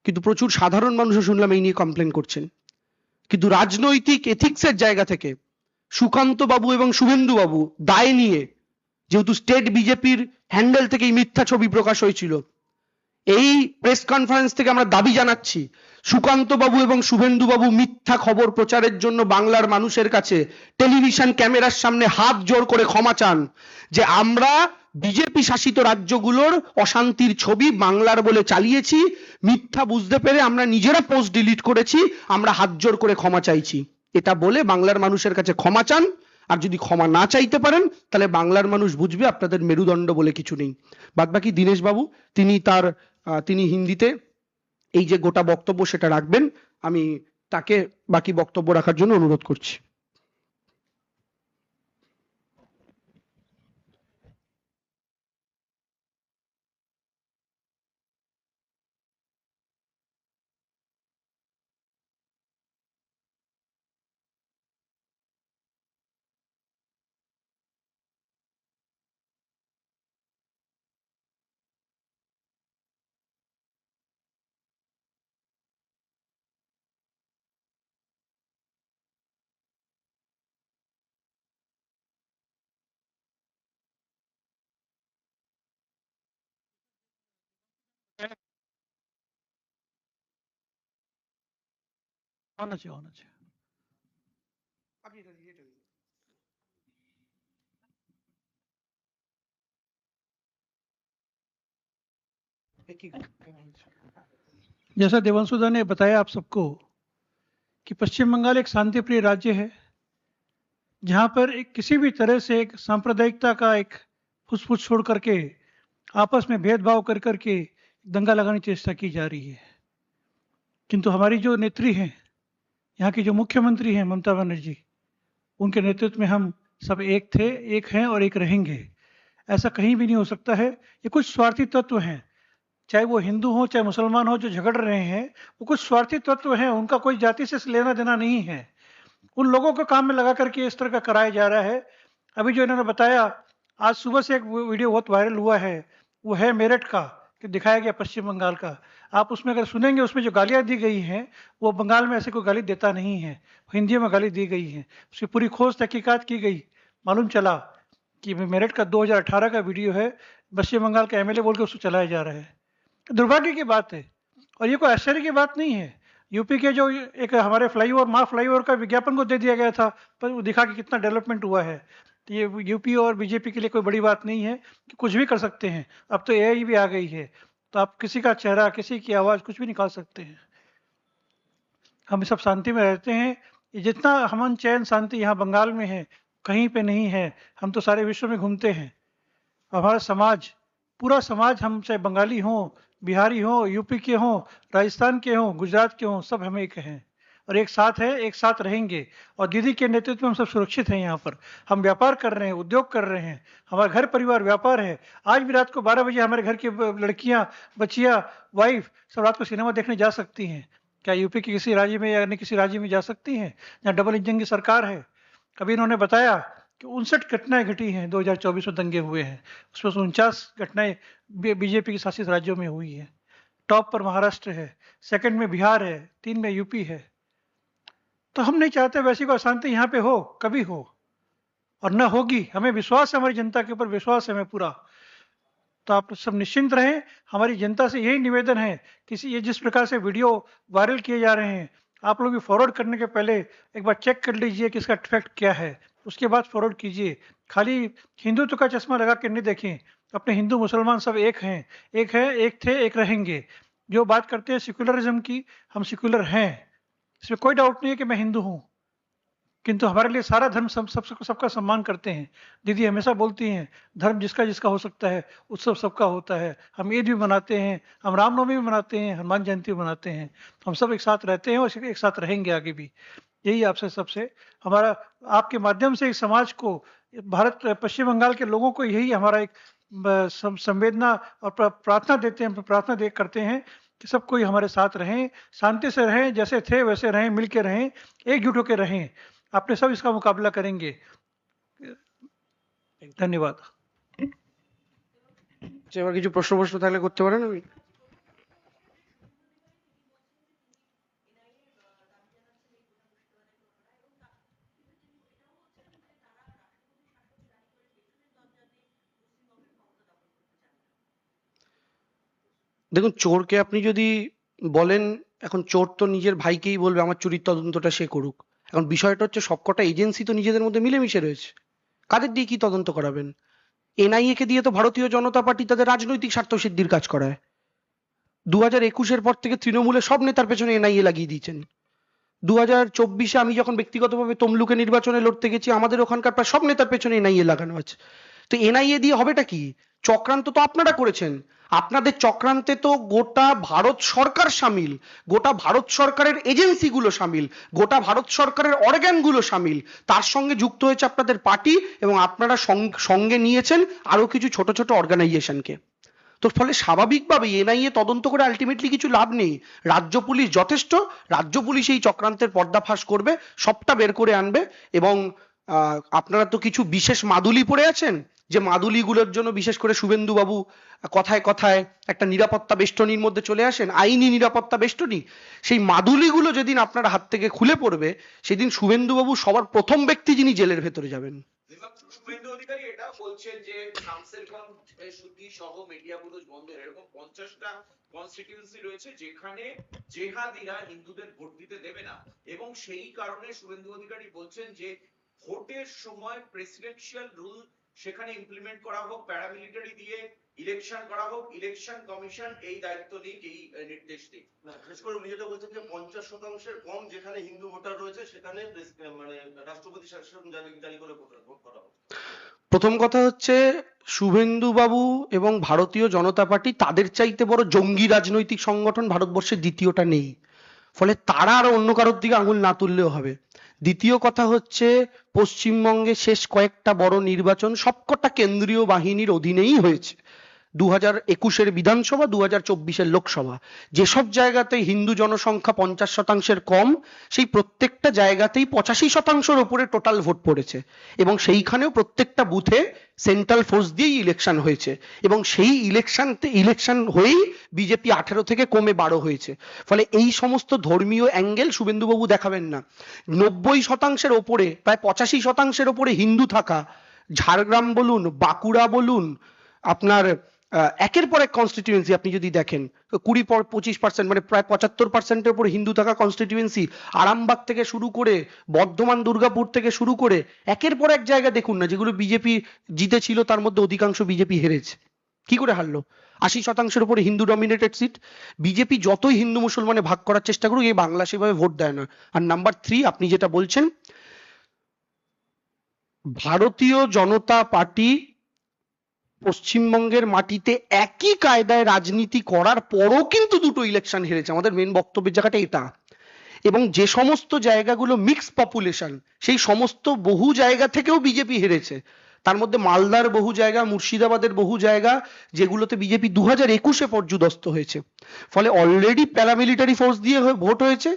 কিন্তু প্রচুর সাধারণ মানুষও শুনলাম এই নিয়ে কমপ্লেন করছেন। কিন্তু রাজনৈতিক এথিক্সের জায়গা থেকে সুকান্ত বাবু এবং শুভেন্দু বাবু দায় নিয়ে, যেহেতু স্টেট বিজেপির হ্যান্ডেল থেকে এই মিথ্যা ছবি প্রকাশ হয়েছিল, এই প্রেস কনফারেন্স থেকে আমরা দাবি জানাচ্ছি সুকান্ত বাবু এবং শুভেন্দু বাবু মিথ্যা খবর প্রচারের জন্য বাংলার মানুষের কাছে টেলিভিশন ক্যামেরার সামনে হাত জোড় করে ক্ষমা চান, যে আমরা বিজেপি শাসিত রাজ্যগুলোর অশান্তির ছবি বাংলার বলে চালিয়েছি, মিথ্যা বুঝতে পেরে আমরা নিজেরা পোস্ট ডিলিট করেছি, আমরা হাত জোড় করে ক্ষমা চাইছি। এটা বলে বাংলার মানুষের কাছে ক্ষমা চান। আর যদি ক্ষমা না চাইতে পারেন তাহলে বাংলার মানুষ বুঝবে আপনাদের মেরুদণ্ড বলে কিছু নেই। বাদবাকি দীনেশ বাবু তিনি হিন্দিতে এই যে গোটা বক্তব্য সেটা রাখবেন, আমি তাকে বাকি বক্তব্য রাখার জন্য অনুরোধ করছি। होना चाहिए होना चाहिए। जैसा देवांशुदा ने बताया आप सबको कि पश्चिम बंगाल एक शांतिप्रिय राज्य है, जहां पर एक किसी भी तरह से एक सांप्रदायिकता का एक फुसफुस छोड़ करके आपस में भेदभाव कर करके दंगा लगाने की चेष्टा की जा रही है। किंतु हमारी जो नेत्री हैं, यहाँ की जो मुख्यमंत्री हैं ममता बनर्जी, उनके नेतृत्व में हम सब एक थे, एक हैं और एक रहेंगे। ऐसा कहीं भी नहीं हो सकता है। ये कुछ स्वार्थी तत्व हैं, चाहे वो हिंदू हो चाहे मुसलमान हो, जो झगड़ रहे हैं वो कुछ स्वार्थी तत्व हैं, उनका कोई जाति से लेना देना नहीं है। उन लोगों को काम में लगा करके इस तरह का कराया जा रहा है। अभी जो इन्होंने बताया, आज सुबह से एक वीडियो बहुत वायरल हुआ है, वो है मेरठ का, कि दिखाया गया पश्चिम बंगाल का। आप उसमें अगर सुनेंगे, उसमें जो गालियां दी गई हैं वो बंगाल में ऐसे कोई गाली देता नहीं है, हिंदी में गाली दी गई है। उसकी पूरी खोज तहकीकात की गई, मालूम चला कि मेरठ का 2018 का वीडियो है, पश्चिम बंगाल का एमएलए बोल के उसको चलाया जा रहा है। दुर्भाग्य की बात है, और ये कोई आश्चर्य की बात नहीं है। यूपी के जो एक हमारे फ्लाईओवर, माँ फ्लाईओवर का विज्ञापन को दे दिया गया था, पर वो दिखा कि कितना डेवलपमेंट हुआ है। तो ये यूपी और बीजेपी के लिए कोई बड़ी बात नहीं है कि कुछ भी कर सकते हैं। अब तो एआई भी आ गई है, तो आप किसी का चेहरा, किसी की आवाज़ कुछ भी निकाल सकते हैं। हम सब शांति में रहते हैं। जितना अमन चैन शांति यहाँ बंगाल में है, कहीं पे नहीं है। हम तो सारे विश्व में घूमते हैं। हमारा समाज, पूरा समाज, हम चाहे बंगाली हों, बिहारी हों, यूपी के हों, राजस्थान के हों, गुजरात के हों, सब हम एक हैं और एक साथ हैं, एक साथ रहेंगे। और दीदी के नेतृत्व में हम सब सुरक्षित हैं। यहाँ पर हम व्यापार कर रहे हैं, उद्योग कर रहे हैं, हमारा घर परिवार व्यापार है। आज भी रात को 12 बजे हमारे घर की लड़कियां, बच्चियां, वाइफ सब रात को सिनेमा देखने जा सकती हैं। क्या यूपी के किसी राज्य में या अन्य किसी राज्य में जा सकती हैं जहाँ डबल इंजन की सरकार है? अभी इन्होंने बताया कि 59 घटनाएं घटी हैं, 2024 में दंगे हुए हैं, उसमें से 49 घटनाएं बीजेपी के शासित राज्यों में हुई है। टॉप पर महाराष्ट्र है, सेकंड में बिहार है, 3 में यूपी है। तो हम नहीं चाहते वैसी कोई अशांति यहाँ पे हो, कभी हो, और न होगी। हमें विश्वास है, हमारी जनता के ऊपर विश्वास है हमें पूरा। तो आप सब निश्चिंत रहें। हमारी जनता से यही निवेदन है, किसी ये जिस प्रकार से वीडियो वायरल किए जा रहे हैं, आप लोग भी फॉरवर्ड करने के पहले एक बार चेक कर लीजिए कि इसका इफेक्ट क्या है, उसके बाद फॉरवर्ड कीजिए। खाली हिंदुत्व का चश्मा लगा के नहीं देखें। अपने हिंदू मुसलमान सब एक हैं, एक है, एक थे, एक रहेंगे। जो बात करते हैं सेक्युलरिज्म की, हम सेक्युलर हैं, इसमें कोई डाउट नहीं है कि मैं हिंदू हूँ, किंतु हमारे लिए सारा धर्म सबका सम्मान करते हैं। दीदी हमेशा बोलती हैं, धर्म जिसका जिसका हो सकता है, उत्सव सबका होता है। हम ईद भी मनाते हैं, हम रामनवमी भी मनाते हैं, हनुमान जयंती भी मनाते हैं। हम सब एक साथ रहते हैं और एक साथ रहेंगे आगे भी। यही आपसे सबसे हमारा, आपके माध्यम से इस समाज को, भारत पश्चिम बंगाल के लोगों को यही हमारा एक संवेदना और प्रार्थना देते हैं, प्रार्थना करते हैं कि सब कोई हमारे साथ रहें, शांति से रहें, जैसे थे वैसे रहें, मिल के रहें, एकजुट होकर रहें। अपने सब इसका मुकाबला करेंगे। धन्यवाद। এবার কিছু প্রশ্ন থাকলে করতে পারেন। আমি দেখুন, চোরকে আপনি যদি বলেন, এখন চোর তো নিজের ভাইকেই বলবে আমার চুরির তদন্তটা সে করুক। এখন বিষয়টা হচ্ছে সবকটা এজেন্সি তো নিজেদের মধ্যে মিলেমিশে রয়েছে, কাদের দিয়ে কি তদন্ত করাবেন? এনআইএ কে দিয়ে তো ভারতীয় জনতা পার্টি তাদের রাজনৈতিক স্বার্থ সিদ্ধির কাজ করায়। 2021-এর পর থেকে তৃণমূলের সব নেতার পেছনে এনআইএ লাগিয়ে দিয়েছেন। 2024-এ আমি যখন ব্যক্তিগতভাবে তমলুকে নির্বাচনে লড়তে গেছি, আমাদের ওখানকার প্রায় সব নেতার পেছনে এনআইএ লাগানো আছে। তো এনআইএ দিয়ে হবেটা কি? চক্রান্ত তো আপনারা করেছেন। আপনাদের চক্রান্তে তো গোটা ভারত সরকার সামিল, গোটা ভারত সরকারের এজেন্সিগুলো সামিল, গোটা ভারত সরকারের অর্গানগুলো সামিল, তার সঙ্গে যুক্ত হয়েছে আপনাদের পার্টি, এবং আপনারা সঙ্গে নিয়েছেন আরো কিছু ছোট ছোট অর্গানাইজেশনকে। তো ফলে স্বাভাবিকভাবে এনআইএ তদন্ত করে আলটিমেটলি কিছু লাভ নেই। রাজ্য পুলিশ যথেষ্ট, রাজ্য পুলিশ এই চক্রান্তের পর্দাফাশ করবে, সবটা বের করে আনবে। এবং আপনারা তো কিছু বিশেষ মাদুলি পড়ে আছেন, যে মাদুলিগুলোর জন্য বিশেষ করে শুভেন্দু বাবু কথায় কথায় একটা নিরাপত্তা বেষ্টনীর মধ্যে চলে আসেন, আইনি নিরাপত্তা বেষ্টনী। সেই মাদুলিগুলো যেদিন আপনার হাত থেকে খুলে পড়বে, সেদিন শুভেন্দু বাবু সবার প্রথম ব্যক্তি যিনি জেলের ভেতরে যাবেন। শুভেন্দু অধিকারী এটা বলছেন যে শামসেরগঞ্জ সুতি সহ মেডিয়াবুরুজ বন্দর এরকম 50টা কনস্টিটিউয়েন্সি রয়েছে যেখানে জেহাদিরা হিন্দুদের ভোট দিতে দেবে না, এবং সেই কারণে শুভেন্দু অধিকারী বলছেন যে ভোটের সময় প্রেসিডেন্সিয়াল রুল সেখানে ইমপ্লিমেন্ট করা হোক, প্যারামিলিটারি দিয়ে ইলেকশন করা হোক, ইলেকশন কমিশন এই দায়িত্ব নিক, এই নির্দেশ দিক। না, বিশেষ করে উনি যেটা বলছেন যে 50%-এর কম যেখানে হিন্দু ভোটার রয়েছে সেখানে মানে রাষ্ট্রপতি শাসন জারি করে ভোট করা হোক। প্রথম কথা হচ্ছে, শুভেন্দু বাবু এবং ভারতীয় জনতা পার্টি তাদের চাইতে বড় জঙ্গি রাজনৈতিক সংগঠন ভারতবর্ষের দ্বিতীয়টা নেই। ফলে তারা আর অন্য কারোর দিকে আঙুল না তুললেও হবে। দ্বিতীয় কথা হচ্ছে, পশ্চিমবঙ্গে শেষ কয়েকটা বড় নির্বাচন সবকটা কেন্দ্রীয় বাহিনীর অধীনেই হয়েছে। 2021-এর বিধানসভা, 2024-এর লোকসভা। যেসব জায়গাতে হিন্দু জনসংখ্যা 50%-এর কম, সেই প্রত্যেকটা জায়গাতেই 85%-এর উপরে টোটাল ভোট পড়েছে, এবং সেইখানেও প্রত্যেকটা বুথে সেন্ট্রাল ফোর্স দিয়েই ইলেকশন হয়েছে, এবং সেই ইলেকশন হয়েই বিজেপি 18 থেকে কমে 12 হয়েছে। ফলে এই সমস্ত ধর্মীয় অ্যাঙ্গেল শুভেন্দুবাবু দেখাবেন না। 90%-এর ওপরে, প্রায় 85%-এর ওপরে হিন্দু থাকা ঝাড়গ্রাম বলুন, বাঁকুড়া বলুন, আপনার একের পর এক কনস্টিটিউয়েন্সি আপনি যদি দেখেন, 20-25% মানে প্রায় 75%-এর উপরে হিন্দু থাকা কনস্টিটিউয়েন্সি, আরামবাগ থেকে শুরু করে বর্ধমান, দুর্গাপুর থেকে শুরু করে একের পর এক জায়গা দেখুন না, যেগুলো বিজেপি জিতেছিল তার মধ্যে অধিকাংশ বিজেপি হেরেছে। কি করে হারলো? 80%-এর উপরে হিন্দু ডমিনেটেড সিট। বিজেপি যতই হিন্দু মুসলমানে ভাগ করার চেষ্টা করুক, এই বাংলা সেভাবে ভোট দেয় না। আর নাম্বার 3, আপনি যেটা বলছেন, ভারতীয় জনতা পার্টি পশ্চিমবঙ্গের মাটিতে একই কায়দায় রাজনীতি করার পরও কিন্তু দুটো ইলেকশন হেরেছে। আমাদের মেন বক্তব্যের জায়গাটা এটা। এবং যে সমস্ত জায়গাগুলো মিক্স পপুলেশন, সেই সমস্ত বহু জায়গা থেকেও বিজেপি হেরেছে। তার মধ্যে মালদার বহু জায়গা, মুর্শিদাবাদের বহু জায়গা, যেগুলোতে বিজেপি 2021-এ পর্যুদস্ত হয়েছে। ফলে অলরেডি প্যারামিলিটারি ফোর্স দিয়ে ভোট হয়েছে,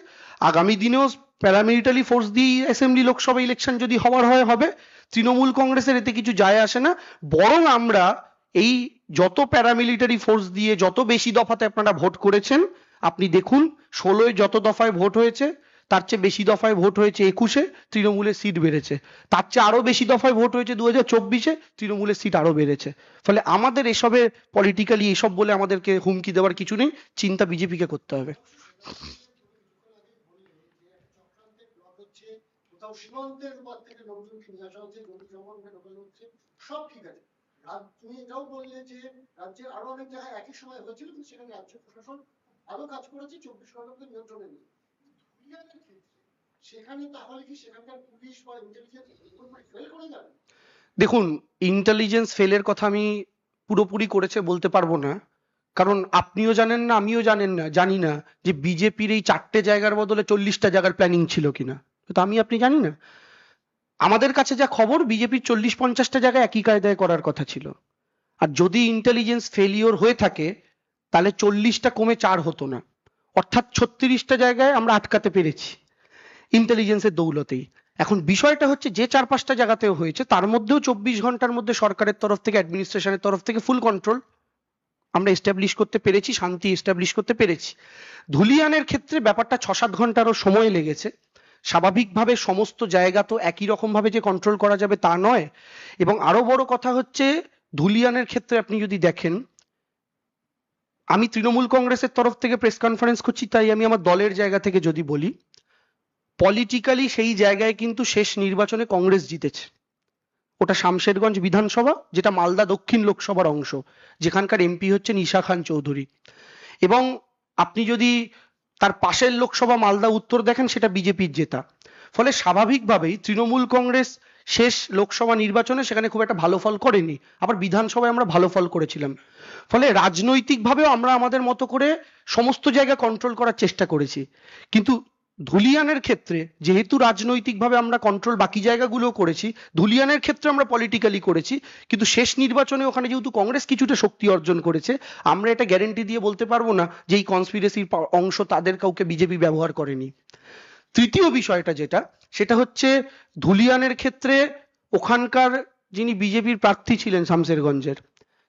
আগামী দিনেও প্যারামিলিটারি ফোর্স দিয়ে অ্যাসেম্বলি লোকসভা ইলেকশন যদি হওয়ার হয় হবে। তৃণমূল কংগ্রেসের এতে কিছু যায় আসে না, বরং আমরা এই যত প্যারামিলিটারি ফোর্স দিয়ে যত বেশি দফাতে আপনারা ভোট করেছেন, আপনি দেখুন 16-এ যত দফায় ভোট হয়েছে তার চেয়ে বেশি দফায় ভোট হয়েছে 21-এ, তৃণমূলের সিট বেড়েছে। তার চেয়ে আরো বেশি দফায় ভোট হয়েছে 2024-এ, তৃণমূলের সিট আরো বেড়েছে। ফলে আমাদের এসবে পলিটিক্যালি এসব বলে আমাদেরকে হুমকি দেওয়ার কিছু নেই, চিন্তা বিজেপিকে করতে হবে। কোথাও সীমান্তের উপর থেকে লোকজনকে নিয়ে আসা হচ্ছে, নদী জঙ্গলকে ঢোকানো হচ্ছে, সব ঠিক আছে। তুমি এটাও বললে যে রাজ্যের আরো অনেক জায়গায় একই সময় হয়েছিল, কিন্তু সেখানে রাজ্য প্রশাসন আরো কাজ করেছে 24 ঘন্টাকে নিয়ন্ত্রণে নিয়ে। সেখানে তাহলে কি সেখানকার পুলিশ বা ইন্টেলিজেন্স ফেল করে যাবে? দেখুন, ইন্টেলিজেন্স ফেলের কথা আমি পুরোপুরি করেছে বলতে পারবো না, কারণ আপনিও জানেন না, আমিও জানি না যে বিজেপির এই 4টে জায়গার বদলে 40টা জায়গার প্ল্যানিং ছিল কিনা। তো আমি আপনি জানি না। আমাদের কাছে যা খবর, বিজেপির 40-50টা জায়গায় একই কায়দায় করার কথা ছিল। আর যদি ইন্টেলিজেন্স ফেলিওর হয়ে থাকে তাহলে 40টা কমে 4 হতো না, অর্থাৎ 36টা জায়গায় আমরা আটকাতে পেরেছি ইন্টেলিজেন্সের দৌলতেই। এখন বিষয়টা হচ্ছে যে 4-5টা জায়গাতেও হয়েছে তার মধ্যেও 24 ঘন্টার মধ্যে সরকারের তরফ থেকে, অ্যাডমিনিস্ট্রেশনের তরফ থেকে ফুল কন্ট্রোল আমরা এস্টাবলিশ করতে পেরেছি, শান্তি এস্টাবলিশ করতে পেরেছি। ধুলিয়ানের ক্ষেত্রে ব্যাপারটা 6-7 ঘন্টারও সময় লেগেছে। স্বাভাবিকভাবে সমস্ত জায়গা তো একই রকম ভাবে যে কন্ট্রোল করা যাবে তা নয়। এবং আরো বড় কথা হচ্ছে, ধুলিয়ানের ক্ষেত্রে আপনি যদি দেখেন, আমি তৃণমূল কংগ্রেসের তরফ থেকে প্রেস কনফারেন্স করছি, তাই আমি আমার দলের জায়গা থেকে যদি বলি, পলিটিক্যালি সেই জায়গায় কিন্তু শেষ নির্বাচনে কংগ্রেস জিতেছে। ওটা শামশেরগঞ্জ বিধানসভা, যেটা মালদা দক্ষিণ লোকসভার অংশ, যেখানকার এমপি হচ্ছেন ঈশা খান চৌধুরী। এবং আপনি যদি তার পাশের লোকসভা মালদা উত্তর দেখেন, সেটা বিজেপির জেতা। ফলে স্বাভাবিকভাবেই তৃণমূল কংগ্রেস শেষ লোকসভা নির্বাচনে সেখানে খুব একটা ভালো ফল করেনি, আবার বিধানসভায় আমরা ভালো ফল করেছিলাম। ফলে রাজনৈতিকভাবেও আমরা আমাদের মতো করে সমস্ত জায়গা কন্ট্রোল করার চেষ্টা করেছি। কিন্তু ধুলিয়ানের ক্ষেত্রে যেহেতু রাজনৈতিকভাবে আমরা কন্ট্রোল বাকি জায়গাগুলো করেছি, ধুলিয়ানের ক্ষেত্রে আমরা পলিটিক্যালি করেছি। কিন্তু শেষ নির্বাচনে ওখানে যেহেতু কংগ্রেস কিছুটা শক্তি অর্জন করেছে, আমরা এটা গ্যারেন্টি দিয়ে বলতে পারবো না যে এই কনস্পিরেসির অংশ তাদের কাউকে বিজেপি ব্যবহার করেনি। তৃতীয় বিষয়টা যেটা, সেটা হচ্ছে ধুলিয়ানের ক্ষেত্রে ওখানকার যিনি বিজেপির প্রার্থী ছিলেন শামশেরগঞ্জের,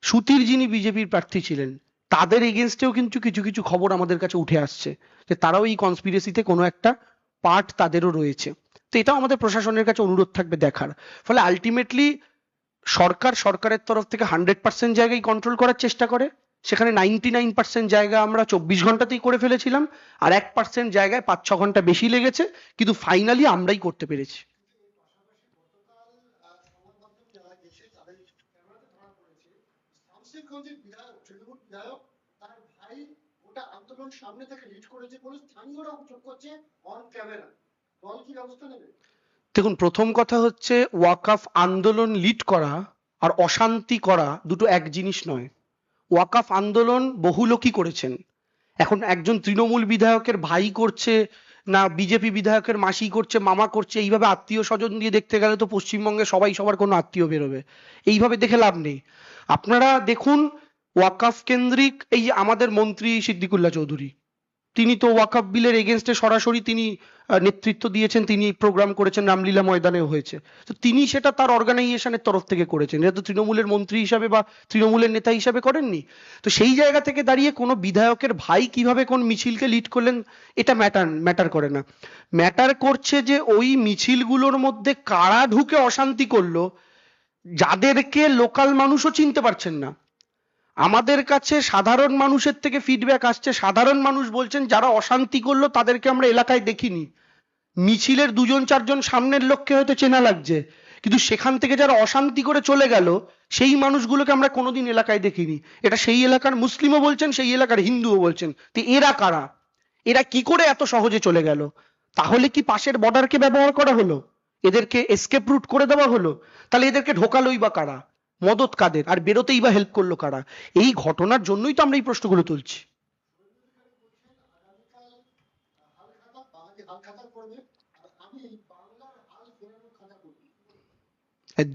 সুতির যিনি বিজেপির প্রার্থী ছিলেন, তাদের এগেনস্টেও কিন্তু কিছু কিছু খবর আমাদের কাছে উঠে আসছে যে তারাও এই কনস্পিরেসিতে কোনো একটা পার্ট তাদেরও রয়েছে। তো এটাও আমাদের প্রশাসনের কাছে অনুরোধ থাকবে দেখার। ফলে আলটিমেটলি সরকারের তরফ থেকে 100% জায়গায় কন্ট্রোল করার চেষ্টা করে, সেখানে 99% জায়গা আমরা 24 ঘন্টাতেই করে ফেলেছিলাম, আর 1% জায়গায় 5-6 ঘন্টা বেশি লেগেছে, কিন্তু ফাইনালি আমরাই করতে পেরেছি। শামশেরগঞ্জের বিধায়ক, তৃণমূল বিধায়ক, তার ভাই গোটা আন্দোলন সামনে থেকে লিড করেছে বলে স্থানীয়রা অভিযোগ করছে অন ক্যামেরা। দল কি ব্যবস্থা নেবে? দেখুন, প্রথম কথা হচ্ছে, ওয়াকফ আন্দোলন লিড করা আর অশান্তি করা দুটো এক জিনিস নয়। ওয়াকফ আন্দোলন বহু লোকই করেছেন। এখন একজন তৃণমূল বিধায়কের ভাই করছে না বিজেপি বিধায়কের মাসি করছে, মামা করছে, এইভাবে আত্মীয় স্বজন দিয়ে দেখতে গেলে তো পশ্চিমবঙ্গে সবাই সবার কোনো আত্মীয় বেরোবে। এইভাবে দেখে লাভ নেই। আপনারা দেখুন, ওয়াকফ কেন্দ্রিক এই যে আমাদের মন্ত্রী সিদ্দিকুল্লাহ চৌধুরী, তিনি তো ওয়াকফ বিলের এগেনস্টে সরাসরি তিনি নেতৃত্ব দিয়েছেন, তিনি প্রোগ্রাম করেছেন, রামলীলা ময়দানেও হয়েছে। তো তিনি সেটা তার অর্গানাইজেশনের তরফ থেকে করেছেন, এটা তো তৃণমূলের মন্ত্রী হিসাবে বা তৃণমূলের নেতা হিসাবে করেননি। তো সেই জায়গা থেকে দাঁড়িয়ে কোনো বিধায়কের ভাই কিভাবে কোন মিছিলকে লিড করলেন, এটা ম্যাটার করে না। ম্যাটার করছে যে ওই মিছিলগুলোর মধ্যে কারা ঢুকে অশান্তি করলো, যাদেরকে লোকাল মানুষও চিনতে পারছেন না। আমাদের কাছে সাধারণ মানুষের থেকে ফিডব্যাক আসছে, সাধারণ মানুষ বলছেন যারা অশান্তি করলো তাদেরকে আমরা এলাকায় দেখিনি। মিছিলের 2-4জন সামনের লোককে হয়তো চেনা লাগছে, কিন্তু সেখান থেকে যারা অশান্তি করে চলে গেল সেই মানুষগুলোকে আমরা কোনোদিন এলাকায় দেখিনি। এটা সেই এলাকার মুসলিমও বলছেন, সেই এলাকার হিন্দুও বলছেন। তো এরা কারা? এরা কি করে এত সহজে চলে গেল? তাহলে কি পাশের বর্ডারকে ব্যবহার করা হলো? এদেরকে এসকেপ রুট করে দেওয়া হলো, তাহলে এদেরকে ঢোকালোই বা কারা, মদত কাদের, আর বেরোতেই বা হেল্প করলো কারা? এই ঘটনার জন্যই তো আমরা এই প্রশ্নগুলো তুলছি। হাল খাতা করবে, আর আমি বাংলার হাল ফেরানোর খাতা করবো।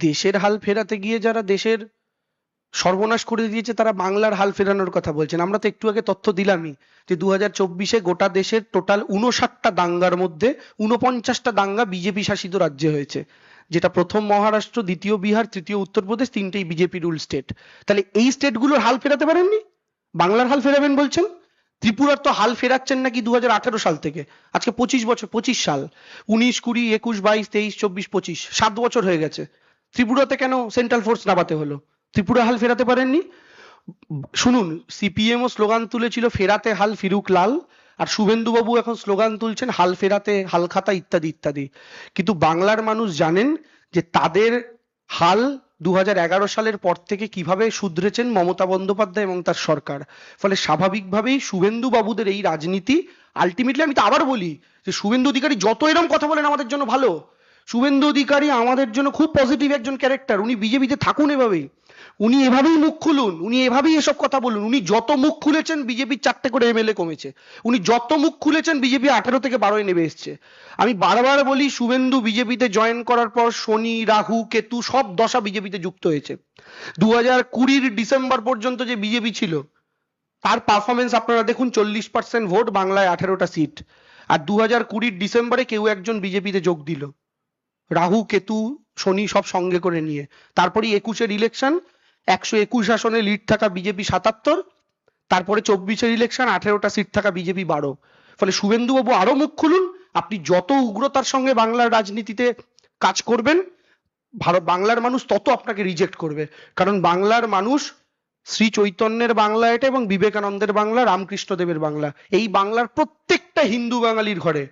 দেশের হাল ফেরাতে গিয়ে যারা দেশের সর্বনাশ করে দিয়েছে তারা বাংলার হাল ফেরানোর কথা বলছেন। আমরা তো একটু আগে তথ্য দিলামই যে 2024-এ গোটা দেশের টোটাল 59টা দাঙ্গার মধ্যে 49টা দাঙ্গা বিজেপি শাসিত রাজ্যে হয়েছে, যেটা প্রথম মহারাষ্ট্র, দ্বিতীয় বিহার, তৃতীয় উত্তরপ্রদেশ, তিনটেই বিজেপি রুল স্টেট। তাহলে এই স্টেটগুলোর হাল ফেরাতে পারেননি, বাংলার হাল ফেরাবেন বলছেন? ত্রিপুরার তো হাল ফেরাচ্ছেন নাকি 2018 সাল থেকে, আজকে 25 সাল, 19, 20, 21, 22, 23, 24, 25, 7 বছর হয়ে গেছে। ত্রিপুরাতে কেন সেন্ট্রাল ফোর্স নামাতে হলো? ত্রিপুরা হাল ফেরাতে পারেননি? শুনুন, সিপিএমও স্লোগান তুলেছিল ফেরাতে হাল ফিরুক লাল, আর শুভেন্দুবাবু এখন স্লোগান তুলছেন হাল ফেরাতে হাল খাতা ইত্যাদি ইত্যাদি। কিন্তু বাংলার মানুষ জানেন যে তাদের হাল 2011 সালের পর থেকে কিভাবে শুধরেছেন মমতা বন্দ্যোপাধ্যায় এবং তার সরকার। ফলে স্বাভাবিকভাবেই শুভেন্দু বাবুদের এই রাজনীতি আলটিমেটলি, আমি তো আবার বলি যে শুভেন্দু অধিকারী যত এরকম কথা বলেন আমাদের জন্য ভালো। শুভেন্দু অধিকারী আমাদের জন্য খুব পজিটিভ একজন ক্যারেক্টার, উনি বিজেপিতে থাকুন এভাবেই, উনি এভাবেই মুখ খুলুন, উনি এভাবেই এসব কথা বলুন। উনি যত মুখ খুলেছেন বিজেপির 4টে করে এমএলএ কমেছে, উনি যত মুখ খুলেছেন বিজেপি 18 থেকে 12-এ নেমে এসছে। আমি বারবার বলি শুভেন্দু বিজেপিতে জয়েন করার পর শনি, রাহু, কেতু সব দশা বিজেপিতে যুক্ত হয়েছে। 2020 ডিসেম্বর পর্যন্ত যে বিজেপি ছিল তার পারফরমেন্স আপনারা দেখুন, 40% ভোট, বাংলায় 18টা সিট। আর 2020 ডিসেম্বরে কেউ একজন বিজেপিতে যোগ দিল, রাহু, কেতু, শনি সব সঙ্গে করে নিয়ে। তারপরে 21-এর ইলেকশন, 121 আসনে লিড থাকা বিজেপি 77, তারপরে 24-এর ইলেকশন, 18টা সিট থাকা বিজেপি 12। ফলে শুভেন্দুবাবু আরো মুখ খুলুন, আপনি যত উগ্রতার সঙ্গে বাংলার রাজনীতিতে কাজ করবেন বাংলার মানুষ তত আপনাকে রিজেক্ট করবে। কারণ বাংলার মানুষ শ্রী চৈতন্যের বাংলা এটা, এবং বিবেকানন্দের বাংলা, রামকৃষ্ণদেবের বাংলা। এই বাংলার প্রত্যেকটা হিন্দু বাঙালির ঘরে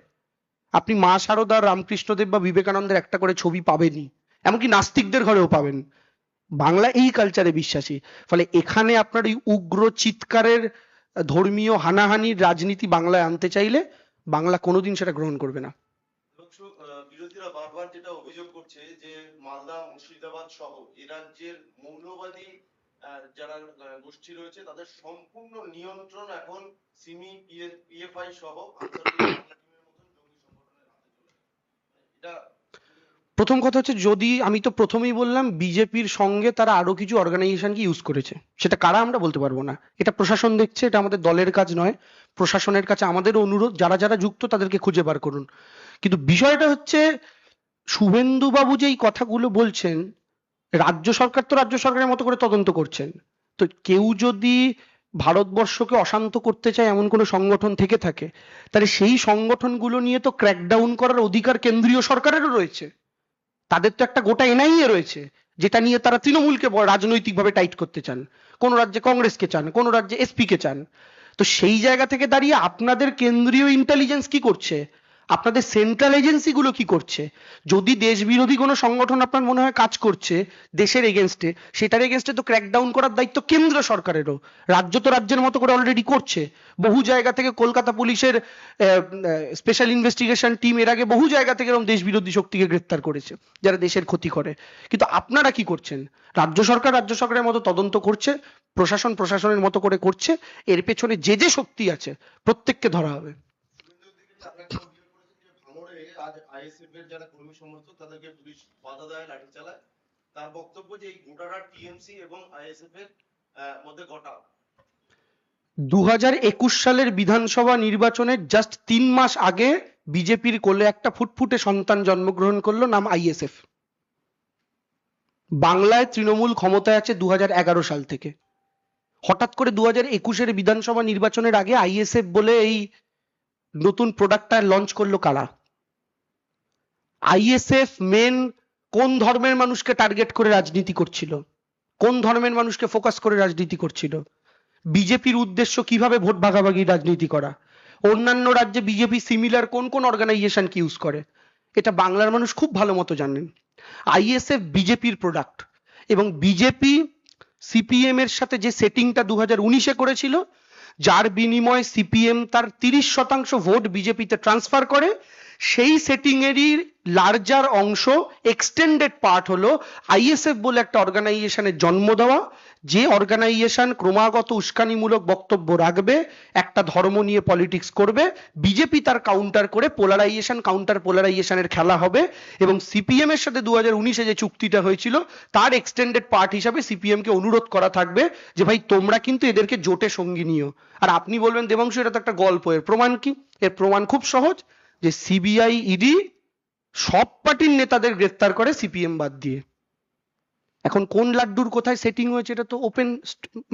আপনি মা শারদা, রামকৃষ্ণদেব বা বিবেকানন্দের একটা করে ছবি পাবেনই, এমনকি নাস্তিকদের ঘরেও পাবেন। বাংলা এই কালচারে বিশ্বাসী। ফলে এখানে আপনার এই উগ্র চিৎকারের ধর্মীয় হানাহানির রাজনীতি বাংলায় আনতে চাইলে বাংলা কোনোদিন সেটা গ্রহণ করবে না। বিরোধীরা বারবার যেটা অভিযোগ করছে যে মালদা, মুর্শিদাবাদ সহ এই রাজ্যের মৌলবাদী যারা গোষ্ঠী রয়েছে তাদের সম্পূর্ণ নিয়ন্ত্রণ এখন সিমি, পিএফআই সহ আনসার টিমের মতন জঙ্গি সংগঠনের হাতে চলে গেছে। এটা প্রথম কথা হচ্ছে, যদি আমি তো প্রথমেই বললাম বিজেপির সঙ্গে তারা আরো কিছু অর্গানাইজেশনকে ইউজ করেছে, সেটা কারা আমরা বলতে পারবো না, এটা প্রশাসন দেখছে, এটা আমাদের দলের কাজ নয়। প্রশাসনের কাছে আমাদের অনুরোধ, যারা যারা যুক্ত তাদেরকে খুঁজে বার করুন। কিন্তু বিষয়টা হচ্ছে শুভেন্দু বাবু যে এই কথাগুলো বলছেন, রাজ্য সরকার তো রাজ্য সরকারের মতো করে তদন্ত করছেন। তো কেউ যদি ভারতবর্ষকে অশান্ত করতে চায় এমন কোনো সংগঠন থেকে থাকে, তাহলে সেই সংগঠনগুলো নিয়ে তো ক্র্যাকডাউন করার অধিকার কেন্দ্রীয় সরকারেরও রয়েছে। তাদের তো একটা গোটা এনআইএ রয়েছে, যেটা নিয়ে তারা তৃণমূলকে রাজনৈতিকভাবে টাইট করতে চান, কোন রাজ্যে কংগ্রেসকে চান, কোন রাজ্যে এসপি কে চান। তো সেই জায়গা থেকে দাঁড়িয়ে আপনাদের কেন্দ্রীয় ইন্টেলিজেন্স কি করছে, আপনাদের সেন্ট্রাল এজেন্সি গুলো কি করছে? যদি দেশ বিরোধী কোনো সংগঠন আপনার মনে হয় কাজ করছে দেশের এগেনস্টে, সেটার এগেনস্টে তো ক্র্যাকডাউন করার দায়িত্ব কেন্দ্র সরকারেরও। রাজ্য তো রাজ্যের মতো করে অলরেডি করছে। বহু জায়গা থেকে কলকাতা পুলিশের স্পেশাল ইনভেস্টিগেশন টিম এর আগে বহু জায়গা থেকে এরকম দেশ বিরোধী শক্তিকে গ্রেফতার করেছে যারা দেশের ক্ষতি করে। কিন্তু আপনারা কি করছেন? রাজ্য সরকার রাজ্য সরকারের মতো তদন্ত করছে, প্রশাসন প্রশাসনের মতো করে করছে। এর পেছনে যে যে শক্তি আছে প্রত্যেককে ধরা হবে। আজ আইএসএফ এর যারা কর্মী সমর্থক তাদেরকে পুলিশ বাধা দেয়, লাঠি চালায়। তার বক্তব্য যে এই গোটাটা টিএমসি এবং আইএসএফ এর মধ্যে ঘটা। 2021 সালের বিধানসভা নির্বাচনের জাস্ট 3 মাস আগে বিজেপির কোলে একটা ফুটফুটে সন্তান জন্মগ্রহণ করলো, নাম আইএসএফ। বাংলায় তৃণমূল ক্ষমতায় আছে 2011 সাল থেকে। হঠাৎ করে 2021-এর বিধানসভা নির্বাচনের আগে আইএসএফ বলে এই নতুন প্রোডাক্টটা লঞ্চ করলো কারা? আইএসএফ মেন কোন ধর্মের মানুষকে টার্গেট করে রাজনীতি করছিল, কোন ধর্মের মানুষকে ফোকাস করে রাজনীতি করছিল? বিজেপির উদ্দেশ্য কিভাবে ভোট ভাগাভাগি রাজনীতি করা? অন্যান্য রাজ্যে বিজেপি সিমিলার কোন কোন অর্গানাইজেশন কি ইউজ করে, এটা বাংলার মানুষ খুব ভালো মতো জানেন। আইএসএফ বিজেপির প্রোডাক্ট, এবং বিজেপি সিপিএম এর সাথে যে সেটিংটা 2019-এ করেছিল, যার বিনিময়ে সিপিএম তার 30% ভোট বিজেপিতে ট্রান্সফার করে, সেই সেটিং এরই লার্জার অংশ, এক্সটেন্ডেড পার্ট হলো আইএসএফ বলে একটা অর্গানাইজেশনের জন্ম দেওয়া, যে অর্গানাইজেশন ক্রমাগত উস্কানিমূলক বক্তব্য রাখবে, একটা ধর্ম নিয়ে পলিটিক্স করবে, বিজেপি তার কাউন্টার করে পোলারাইজেশন কাউন্টার পোলারাইজেশনের খেলা হবে। এবং সিপিএম এর সাথে 2019-এ যে চুক্তিটা হয়েছিল তার এক্সটেন্ডেড পার্ট হিসাবে সিপিএম কে অনুরোধ করা থাকবে যে ভাই তোমরা কিন্তু এদেরকে জোটে সঙ্গী নিও। আর আপনি বলবেন দেবাংশু এটা তো একটা গল্প, এর প্রমাণ কি? এর প্রমাণ খুব সহজ, যে সিবিআই ইডি সব পার্টির নেতাদের গ্রেফতার করে সিপিএম বাদ দিয়ে। এখন কোন লাড্ডুর কোথায় সেটিং হয়েছে এটা তো ওপেন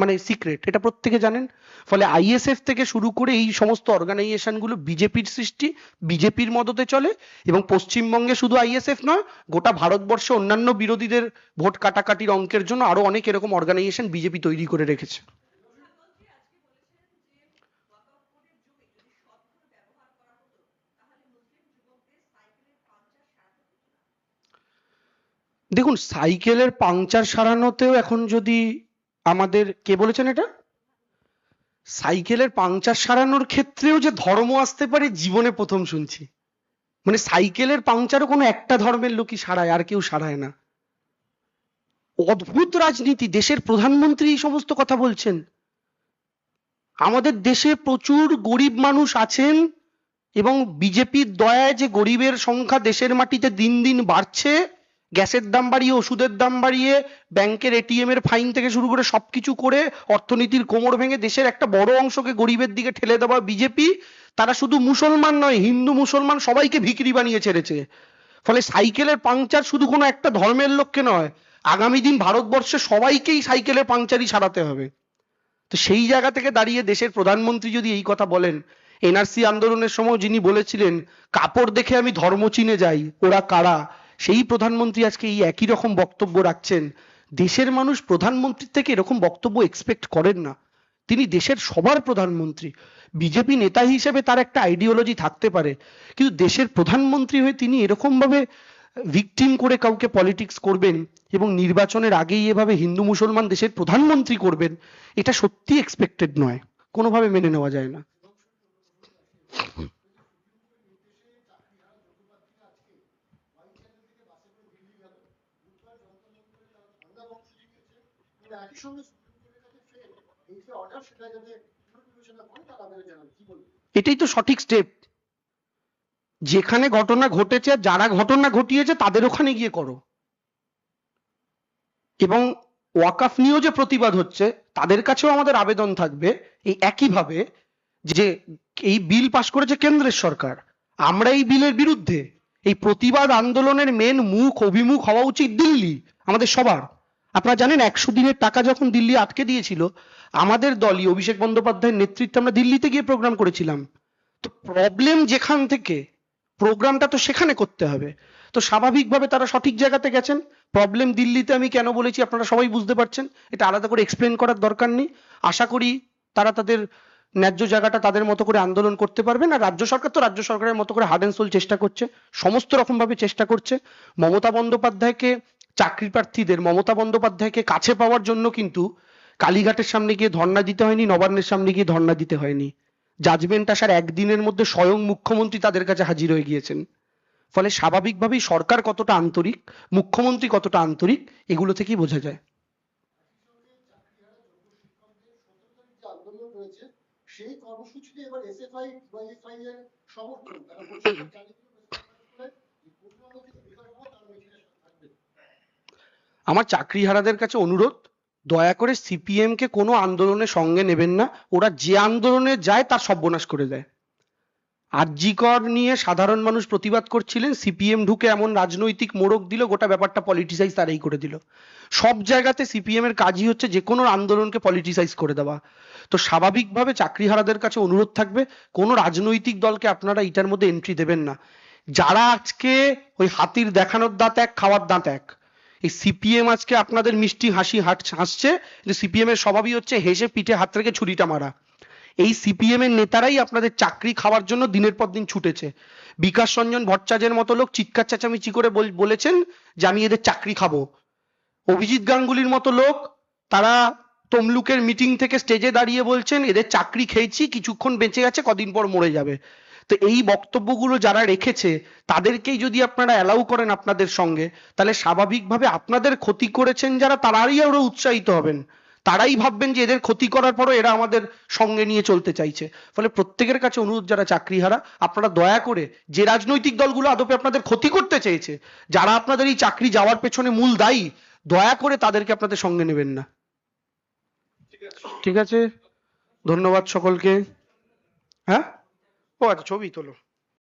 মানে সিক্রেট, এটা প্রত্যেকে জানেন। ফলে আইএসএফ থেকে শুরু করে এই সমস্ত অর্গানাইজেশন গুলো বিজেপির সৃষ্টি, বিজেপির মদতে চলে। এবং পশ্চিমবঙ্গে শুধু আইএসএফ নয়, গোটা ভারতবর্ষে অন্যান্য বিরোধীদের ভোট কাটাকাটির অঙ্কের জন্য আরো অনেক এরকম অর্গানাইজেশন বিজেপি তৈরি করে রেখেছে। দেখুন, সাইকেলের পাংচার সারানোতেও এখন যদি আমাদের, কে বলেছেন এটা, সাইকেলের পাংচার সারানোর ক্ষেত্রেও যে ধর্ম আসতে পারে জীবনে প্রথম শুনছি। মানে সাইকেলের পাংচারও কোনো একটা ধর্মের লোকই সারায়, আর কেউ সারায় না। অদ্ভুত রাজনীতি, দেশের প্রধানমন্ত্রী এই সমস্ত কথা বলছেন। আমাদের দেশে প্রচুর গরিব মানুষ আছেন এবং বিজেপির দয়ায় যে গরিবের সংখ্যা দেশের মাটিতে দিন দিন বাড়ছে, গ্যাসের দাম বাড়িয়ে, ওষুধের দাম বাড়িয়ে, ব্যাংকের এটিএম এর ফাইন থেকে শুরু করে সবকিছু করে অর্থনীতির কোমর ভেঙে দেশের একটা বড় অংশকে গরিবের দিকে ঠেলে দেওয়া বিজেপি, তারা শুধু মুসলমান নয়, হিন্দু মুসলমান সবাইকে ভিখিরি বানিয়ে ছেড়েছে। ফলে সাইকেলের পাংচার শুধু কোনো একটা ধর্মের লোককে নয়, আগামী দিন ভারতবর্ষে সবাইকেই সাইকেলের পাংচারই সারাতে হবে। তো সেই জায়গা থেকে দাঁড়িয়ে দেশের প্রধানমন্ত্রী যদি এই কথা বলেন, এনআরসি আন্দোলনের সময় যিনি বলেছিলেন কাপড় দেখে আমি ধর্ম চিনে যাই, ওরা কারা, সেই প্রধানমন্ত্রী আজকে এই একই রকম বক্তব্য রাখছেন। দেশের মানুষ প্রধানমন্ত্রীর থেকে এরকম বক্তব্য এক্সপেক্ট করেন না। তিনি দেশের সবার প্রধানমন্ত্রী। বিজেপি নেতা হিসেবে তার একটা আইডিওলজি থাকতে পারে, কিন্তু দেশের প্রধানমন্ত্রী হয়ে তিনি এরকম ভাবে ভিকটিম করে কাউকে পলিটিক্স করবেন এবং নির্বাচনের আগেই এভাবে হিন্দু মুসলমান দেশের প্রধানমন্ত্রী করবেন, এটা সত্যি এক্সপেক্টেড নয়, কোনোভাবে মেনে নেওয়া যায় না। একই সঙ্গে সুপ্রিম কোর্টের কাছে ফের এই যে অর্ডার সেটা যাতে পুনর্বিবেচনা করে তার আবেদন জানাবে, কি বলবেন? এটাই তো সঠিক স্টেপ। যেখানে ঘটনা ঘটেছে, যারা ঘটনা ঘটিয়েছে তাদের ওখানে গিয়ে করো। এবং ওয়াকাফ নিয়েও যে প্রতিবাদ হচ্ছে তাদের কাছেও আমাদের আবেদন থাকবে এই একইভাবে, যে এই বিল পাশ করেছে কেন্দ্রের সরকার, আমরা এই বিলের বিরুদ্ধে। এই প্রতিবাদ আন্দোলনের মেন মুখ অভিমুখ হওয়া উচিত দিল্লি, আমাদের সবার। আপনারা জানেন 100 দিনের টাকা যখন দিল্লি আটকে দিয়েছিল, আমাদের দলই অভিষেক বন্দ্যোপাধ্যায়ের নেতৃত্বে আমরা দিল্লিতে গিয়ে প্রোগ্রাম করেছিলাম। তো প্রবলেম যেখান থেকে, প্রোগ্রামটা তো সেখানে করতে হবে। তো স্বাভাবিকভাবে তারা সঠিক জায়গাতে গেছেন। প্রবলেম দিল্লিতে আমি কেন বলেছি আপনারা সবাই বুঝতে পারছেন, এটা আলাদা করে এক্সপ্লেন করার দরকার নেই। আশা করি তারা তাদের ন্যায্য জায়গাটা তাদের মতো করে আন্দোলন করতে পারবেন। আর রাজ্য সরকার তো রাজ্য সরকারের মতো করে হার্ড অ্যান্ড সোল চেষ্টা করছে, সমস্ত রকম ভাবে চেষ্টা করছে। মমতা বন্দ্যোপাধ্যায়কে, চাকরি প্রার্থীদের মমতা বন্দ্যোপাধ্যায়কে কাছে পাওয়ার জন্য কিন্তু কালীঘাটের সামনে গিয়ে ধর্ণা দিতে হয়নি, নবান্নের সামনে গিয়ে ধর্ণা দিতে হয়নি। জাজমেন্ট আসার একদিনের মধ্যে স্বয়ং মুখ্যমন্ত্রী তাদের কাছে হাজির হয়ে গিয়েছেন। ফলে স্বাভাবিকভাবেই সরকার কতটা আন্তরিক, মুখ্যমন্ত্রী কতটা আন্তরিক, এগুলো থেকেই বোঝা যায়। যে আন্দোলন রয়েছে সেই কর্মসূচিতে এবার এসএফআই বা এসআই এর সমর্থন তারা বলছে চালিয়ে আমার চাকরিহারাদের কাছে অনুরোধ, দয়া করে সিপিএম কে কোনো আন্দোলনের সঙ্গে নেবেন না। ওরা যে আন্দোলনে যায় তার সর্বনাশ করে দেয়। আরজি কর নিয়ে সাধারণ মানুষ প্রতিবাদ করছিলেন, সিপিএম ঢুকে এমন রাজনৈতিক মোড়ক দিল, গোটা ব্যাপারটা পলিটিসাইজ তারাই করে দিল। সব জায়গাতে সিপিএম এর কাজই হচ্ছে যে কোনো আন্দোলনকে পলিটিসাইজ করে দেওয়া। তো স্বাভাবিকভাবে চাকরিহারাদের কাছে অনুরোধ থাকবে, কোনো রাজনৈতিক দলকে আপনারা এটার মধ্যে এন্ট্রি দেবেন না। যারা আজকে ওই হাতির দেখানোর দাঁত এক, খাওয়ার দাঁত এক, এই সিপিএম আজকে আপনাদের মিষ্টি হাসি হাসছে, কিন্তু সিপিএম এর স্বভাবই হচ্ছে হেসে পিঠে হাত রেখে ছুরিটা মারা। এই সিপিএম এর নেতারাই আপনাদের চাকরি খাওয়ার জন্য দিনের পর দিন ছুটেছে। বিকাশ রঞ্জন ভট্টাচার্যের মতো লোক চিৎকার চেঁচামেচি করে বলেছেন যে আমি এদের চাকরি খাবো। অভিজিৎ গাঙ্গুলির মতো লোক তারা তমলুকের মিটিং থেকে স্টেজে দাঁড়িয়ে বলছেন এদের চাকরি খেয়েছি, কিছুক্ষণ বেঁচে গেছে, কদিন পর মরে যাবে। তো এই বক্তব্যগুলো যারা রেখেছে তাদেরকেই যদি আপনারা অ্যালাউ করেন আপনাদের সঙ্গে, তাহলে স্বাভাবিকভাবে আপনাদের ক্ষতি করেছেন যারা, তারাই আরো উৎসাহিত হবেন, তারাই ভাববেন যে এদের ক্ষতি করার পরও এরা আমাদের সঙ্গে নিয়ে চলতে চাইছে। ফলে প্রত্যেকের কাছে অনুরোধ, যারা চাকরিহারা, আপনারা দয়া করে যে রাজনৈতিক দলগুলো আদপে আপনাদের ক্ষতি করতে চেয়েছে, যারা আপনাদের এই চাকরি যাওয়ার পেছনে মূল দায়ী, দয়া করে তাদেরকে আপনাদের সঙ্গে নেবেন না। ঠিক আছে, ধন্যবাদ সকলকে। হ্যাঁ, ও আচ্ছা, ছবি তোলো।